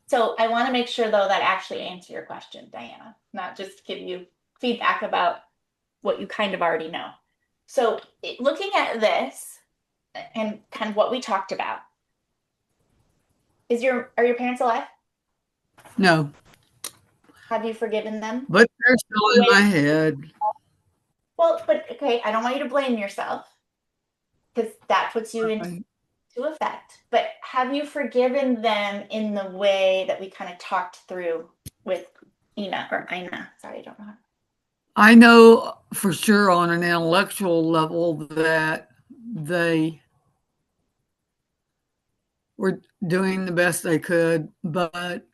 Speaker 2: So I want to make sure though that actually answer your question, Diana, not just give you feedback about what you kind of already know. So looking at this and kind of what we talked about, are your parents alive?
Speaker 5: No.
Speaker 2: Have you forgiven them?
Speaker 5: But they're still in my head.
Speaker 2: Well, but okay, I don't want you to blame yourself because that puts you into effect. But have you forgiven them in the way that we kind of talked through with Ina? Sorry, I don't know.
Speaker 5: I know for sure on an intellectual level that they were doing the best they could, but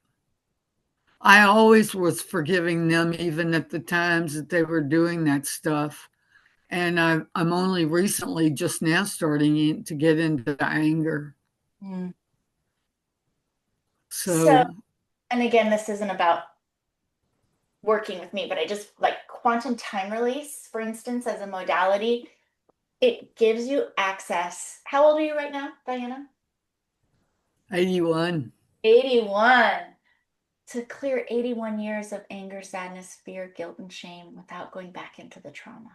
Speaker 5: I always was forgiving them even at the times that they were doing that stuff. And I'm only recently just now starting to get into anger.
Speaker 2: So, and again, this isn't about working with me, but I just like quantum time release, for instance, as a modality, it gives you access. How old are you right now, Diana?
Speaker 5: 81.
Speaker 2: 81. To clear 81 years of anger, sadness, fear, guilt, and shame without going back into the trauma.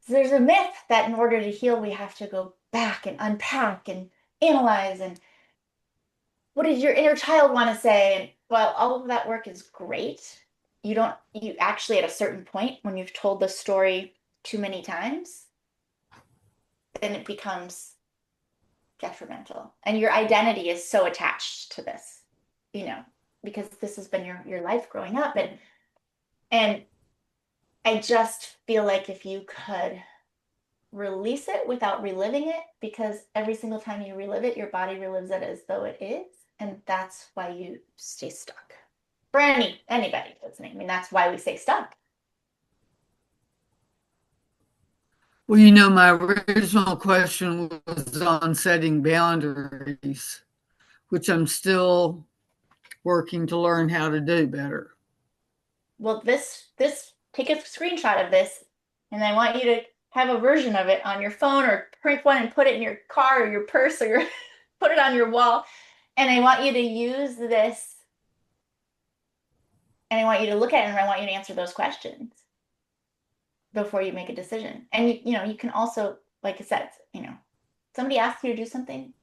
Speaker 2: So there's a myth that in order to heal, we have to go back and unpack and analyze and what did your inner child want to say? And while all of that work is great, you actually at a certain point when you've told the story too many times, then it becomes detrimental. And your identity is so attached to this, because this has been your life growing up. And I just feel like if you could release it without reliving it, because every single time you relive it, your body relives it as though it is. And that's why you stay stuck. For anybody listening, I mean, that's why we stay stuck.
Speaker 5: Well, my original question was on setting boundaries, which I'm still working to learn how to do better.
Speaker 2: Well, this take a screenshot of this, and I want you to have a version of it on your phone or print one and put it in your car or your purse or put it on your wall. And I want you to use this and I want you to look at it and I want you to answer those questions before you make a decision. And you can also, like I said, somebody asks you to do something,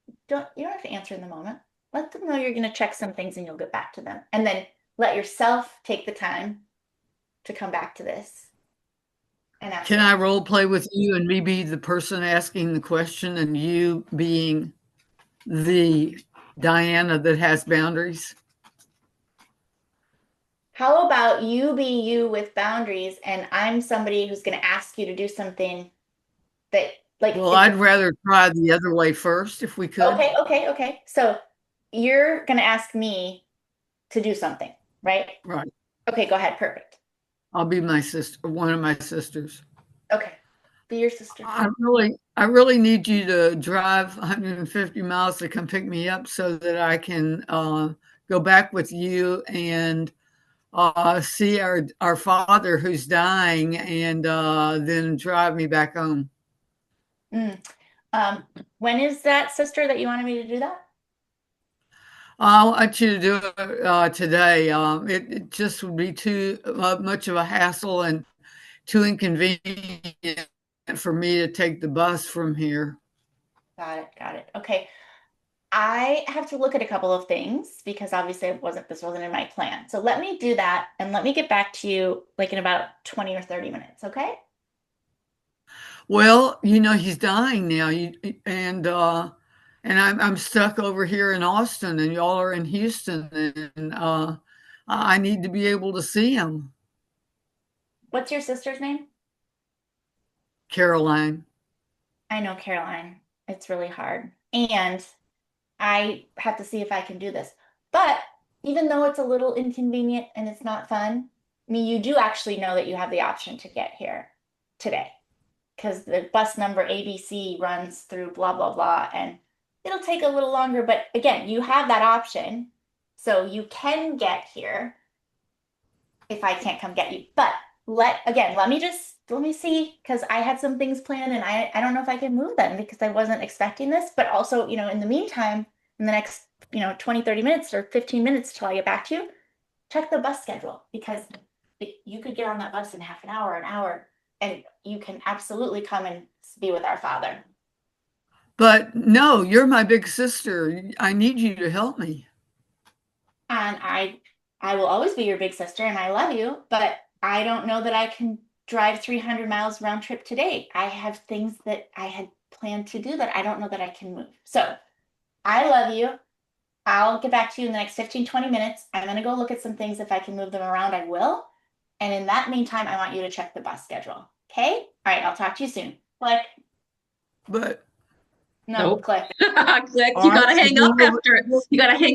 Speaker 2: you don't have to answer in the moment. Let them know you're going to check some things and you'll get back to them. And then let yourself take the time to come back to this. And
Speaker 5: can I role play with you and me be the person asking the question and you being the Diana that has boundaries?
Speaker 2: How about you be you with boundaries and I'm somebody who's going to ask you to do something that
Speaker 5: Well, I'd rather try the other way first if we could.
Speaker 2: Okay. So you're going to ask me to do something, right?
Speaker 5: Right.
Speaker 2: Okay, go ahead. Perfect.
Speaker 5: I'll be my sister, one of my sisters.
Speaker 2: Okay. Be your sister.
Speaker 5: I really need you to drive 150 miles to come pick me up so that I can go back with you and see our father who's dying, and then drive me back home.
Speaker 2: Mm. When is that, sister, that you wanted me to do that?
Speaker 5: I want you to do it today. It just would be too much of a hassle and too inconvenient for me to take the bus from here.
Speaker 2: Got it. Got it. Okay. I have to look at a couple of things because obviously this wasn't in my plan. So let me do that and let me get back to you like in about 20 or 30 minutes, okay?
Speaker 5: Well, he's dying now, and I'm stuck over here in Austin, and y'all are in Houston, and I need to be able to see him.
Speaker 2: What's your sister's name?
Speaker 5: Caroline.
Speaker 2: I know, Caroline. It's really hard. And I have to see if I can do this. But even though it's a little inconvenient and it's not fun, I mean, you do actually know that you have the option to get here today because the bus number ABC runs through blah, blah, blah. And it'll take a little longer. But again, you have that option. So you can get here if I can't come get you. But let me see, because I had some things planned and I don't know if I can move them because I wasn't expecting this. But also, in the meantime, in the next, 20, 30 minutes or 15 minutes till I get back to you, check the bus schedule because you could get on that bus in half an hour, and you can absolutely come and be with our father.
Speaker 5: But no, you're my big sister. I need you to help me.
Speaker 2: And I will always be your big sister and I love you, but I don't know that I can drive 300 miles round trip today. I have things that I had planned to do that I don't know that I can move. So I love you. I'll get back to you in the next 15, 20 minutes. I'm going to go look at some things. If I can move them around, I will. And in that meantime, I want you to check the bus schedule. Okay? All right. I'll talk to you soon. Click.
Speaker 5: But
Speaker 2: No,
Speaker 1: Nope.
Speaker 2: click.
Speaker 1: Click. You gotta hang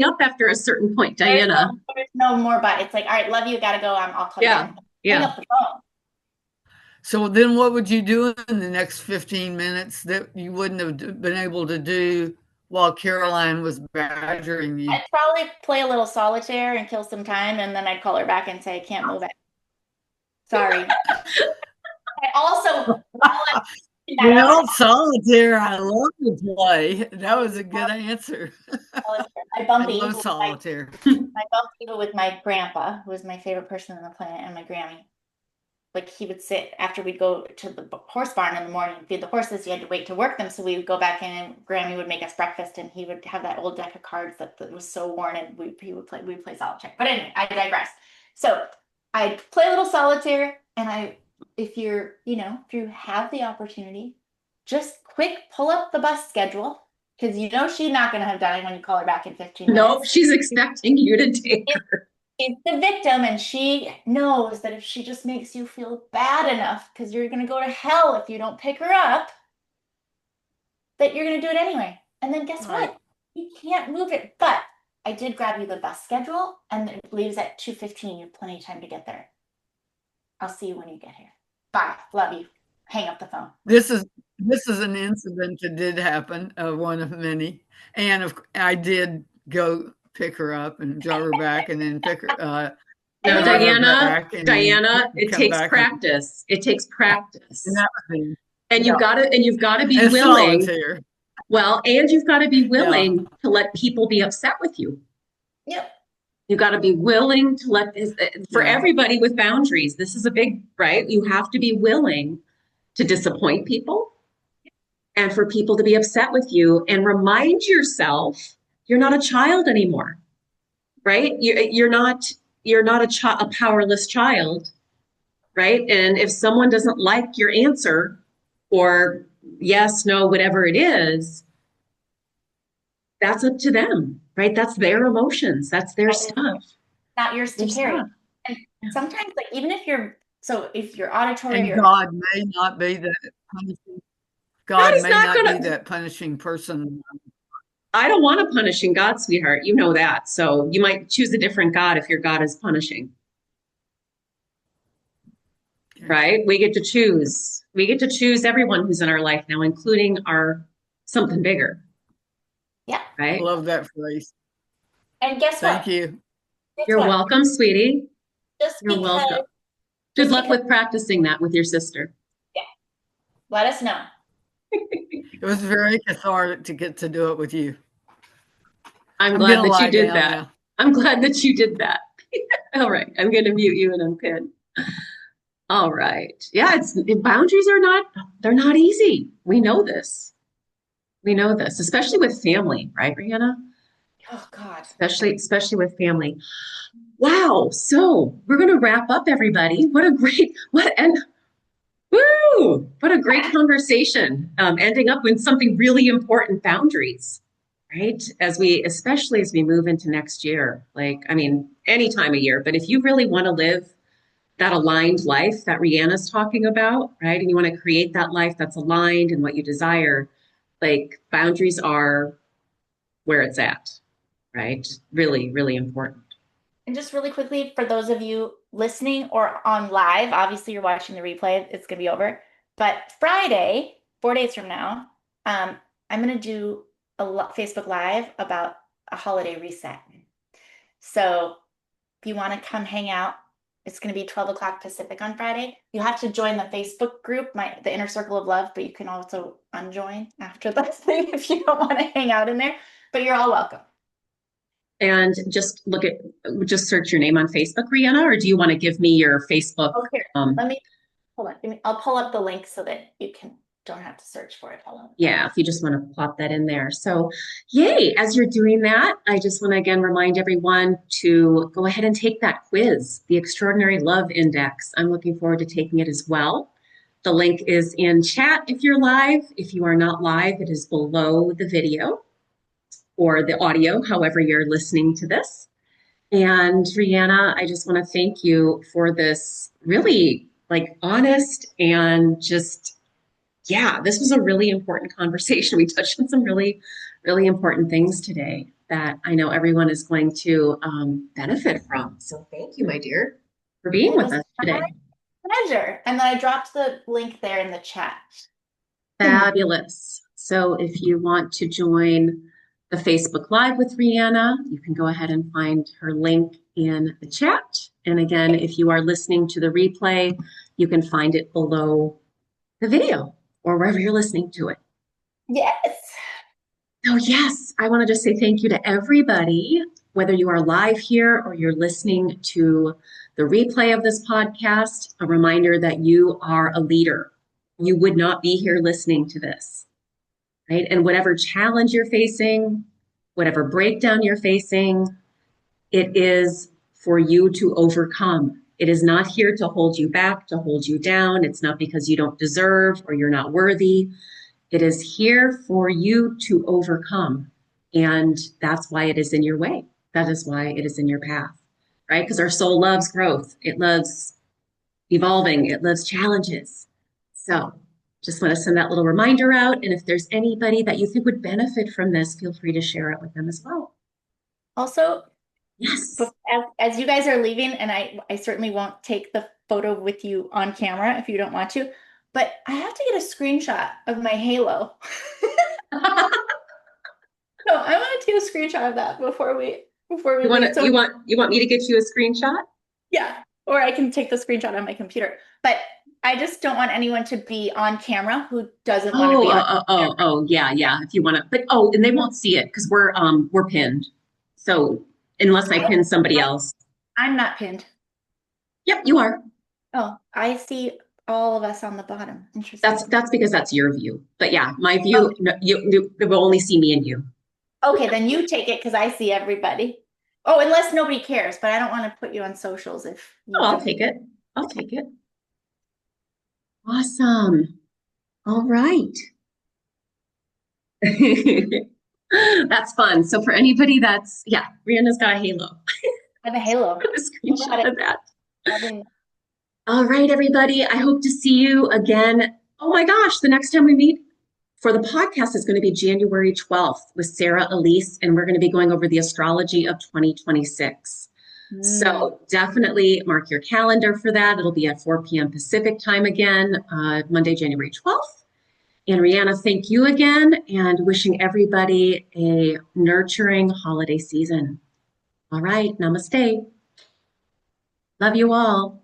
Speaker 1: up after a certain point, Diana.
Speaker 2: There's no more but. It's like, all right, love you, gotta go. I'll call you back. Hang up the phone.
Speaker 5: So then what would you do in the next 15 minutes that you wouldn't have been able to do while Caroline was badgering you?
Speaker 2: I'd probably play a little solitaire and kill some time, and then I'd call her back and say, I can't move it. Sorry. I also,
Speaker 5: solitaire, I love to play. That was a good answer.
Speaker 2: I bump
Speaker 5: I love solitaire.
Speaker 2: I bumped into with my grandpa, who was my favorite person on the planet, and my Grammy. Like he would sit after we'd go to the horse barn in the morning and feed the horses. You had to wait to work them, so we would go back in, and Grammy would make us breakfast, and he would have that old deck of cards that was so worn, and we'd play solitaire. But anyway, I digress. So I'd play a little solitaire, and if you have the opportunity, just quick pull up the bus schedule because she's not going to have done it when you call her back in 15 minutes.
Speaker 1: Nope, she's expecting you to take her.
Speaker 2: She's the victim, and she knows that if she just makes you feel bad enough because you're going to go to hell if you don't pick her up, that you're going to do it anyway. And then guess what? You can't move it. But I did grab you the bus schedule, and it leaves at 2:15. You have plenty of time to get there. I'll see you when you get here. Bye. Love you. Hang up the phone.
Speaker 5: This is an incident that did happen, one of many, and I did go pick her up and drive her back, and then pick her.
Speaker 1: No, Diana, it takes practice. It takes practice, and you've got to be willing.
Speaker 5: Solitaire.
Speaker 1: Well, and you've got to be willing to let people be upset with you.
Speaker 2: Yep.
Speaker 1: You've got to be willing to let this, for everybody with boundaries. This is a big, right? You have to be willing to disappoint people and for people to be upset with you, and remind yourself you're not a child anymore, right? You're not a powerless child, right? And if someone doesn't like your answer or yes, no, whatever it is, that's up to them, right? That's their emotions. That's their stuff.
Speaker 2: Not yours to carry. And sometimes, like, even if you're auditory,
Speaker 5: and God may not be that punishing. God may not be that punishing person.
Speaker 1: I don't want a punishing God, sweetheart. You know that. So you might choose a different God if your God is punishing. right? We get to choose. We get to choose everyone who's in our life now, including our something bigger.
Speaker 2: Yeah.
Speaker 5: I
Speaker 1: Right?
Speaker 5: love that phrase.
Speaker 2: And guess
Speaker 5: Thank
Speaker 2: what?
Speaker 5: you.
Speaker 2: Guess
Speaker 1: You're
Speaker 2: what?
Speaker 1: welcome, sweetie.
Speaker 2: Just
Speaker 1: You're
Speaker 2: because,
Speaker 1: welcome. Good
Speaker 2: just
Speaker 1: luck
Speaker 2: because,
Speaker 1: with practicing that with your sister.
Speaker 2: let us know.
Speaker 5: It was very cathartic to get to do it with you.
Speaker 1: I'm
Speaker 5: I'm
Speaker 1: glad
Speaker 5: gonna
Speaker 1: that you
Speaker 5: lie
Speaker 1: did
Speaker 5: down
Speaker 1: that.
Speaker 5: now.
Speaker 1: I'm glad that you did that. All right. I'm going to mute you and unpin. All right. Yeah, boundaries they're not easy. We know this. We know this, especially with family, right, Rihanna?
Speaker 2: Oh God.
Speaker 1: Especially with family. Wow. So we're going to wrap up, everybody. What a great conversation. Ending up with something really important, boundaries, right? Especially as we move into next year, any time of year, but if you really want to live that aligned life that Rihanna's talking about, right? And you want to create that life that's aligned and what you desire, boundaries are where it's at, right? Really, really important.
Speaker 2: And just really quickly, for those of you listening or on live, obviously you're watching the replay, it's going to be over. But Friday, 4 days from now, I'm going to do a Facebook Live about a holiday reset. So if you want to come hang out, it's going to be 12 o'clock Pacific on Friday. You have to join the Facebook group, the Inner Circle of Love, but you can also unjoin after that thing if you don't want to hang out in there. But you're all welcome.
Speaker 1: And just search your name on Facebook, Rihanna, or do you want to give me your Facebook?
Speaker 2: Okay, let me hold on. I'll pull up the link so that you don't have to search for it. Hold on.
Speaker 1: Yeah, if you just want to plop that in there. So, yay, as you're doing that, I just want to again remind everyone to go ahead and take that quiz, the Extraordinary Love Index. I'm looking forward to taking it as well. The link is in chat if you're live. If you are not live, it is below the video or the audio, however you're listening to this. And Rihanna, I just want to thank you for this really honest and just, yeah, this was a really important conversation. We touched on some really, really important things today that I know everyone is going to benefit from. So thank you, my dear, for being with us today.
Speaker 2: Pleasure. And then I dropped the link there in the chat.
Speaker 1: Fabulous. So if you want to join the Facebook Live with Rihanna, you can go ahead and find her link in the chat. And again, if you are listening to the replay, you can find it below the video or wherever you're listening to it.
Speaker 2: Yes.
Speaker 1: So yes, I want to just say thank you to everybody, whether you are live here or you're listening to the replay of this podcast. A reminder that you are a leader. You would not be here listening to this, right? And whatever challenge you're facing, whatever breakdown you're facing, it is for you to overcome. It is not here to hold you back, to hold you down. It's not because you don't deserve or you're not worthy. It is here for you to overcome. And that's why it is in your way. That is why it is in your path, right? Because our soul loves growth. It loves evolving. It loves challenges. So just want to send that little reminder out. And if there's anybody that you think would benefit from this, feel free to share it with them as well.
Speaker 2: Also,
Speaker 1: yes,
Speaker 2: as you guys are leaving, and I certainly won't take the photo with you on camera if you don't want to, but I have to get a screenshot of my halo. So I want to take a screenshot of that before we leave. So,
Speaker 1: you want me to get you a screenshot?
Speaker 2: Yeah, or I can take the screenshot on my computer. But I just don't want anyone to be on camera who doesn't want to be on camera.
Speaker 1: Yeah. If you want to, and they won't see it because we're pinned. So unless I pin somebody else.
Speaker 2: I'm not pinned.
Speaker 1: Yep, you are.
Speaker 2: Oh, I see all of us on the bottom. Interesting.
Speaker 1: That's because that's your view. But yeah, my view, okay. No, you will only see me and you.
Speaker 2: Okay, then you take it because I see everybody. Oh, unless nobody cares, but I don't want to put you on socials if you
Speaker 1: I'll take it. I'll take it. Awesome. All right. That's fun. So for anybody Rihanna's got a halo.
Speaker 2: I have a halo.
Speaker 1: A screenshot of that. All right, everybody. I hope to see you again. Oh my gosh, the next time we meet for the podcast is going to be January 12th with Sarah Elise, and we're going to be going over the astrology of 2026. So definitely mark your calendar for that. It'll be at 4 p.m. Pacific time again, Monday, January 12th. And Riana, thank you again, and wishing everybody a nurturing holiday season. All right, namaste. Love you all.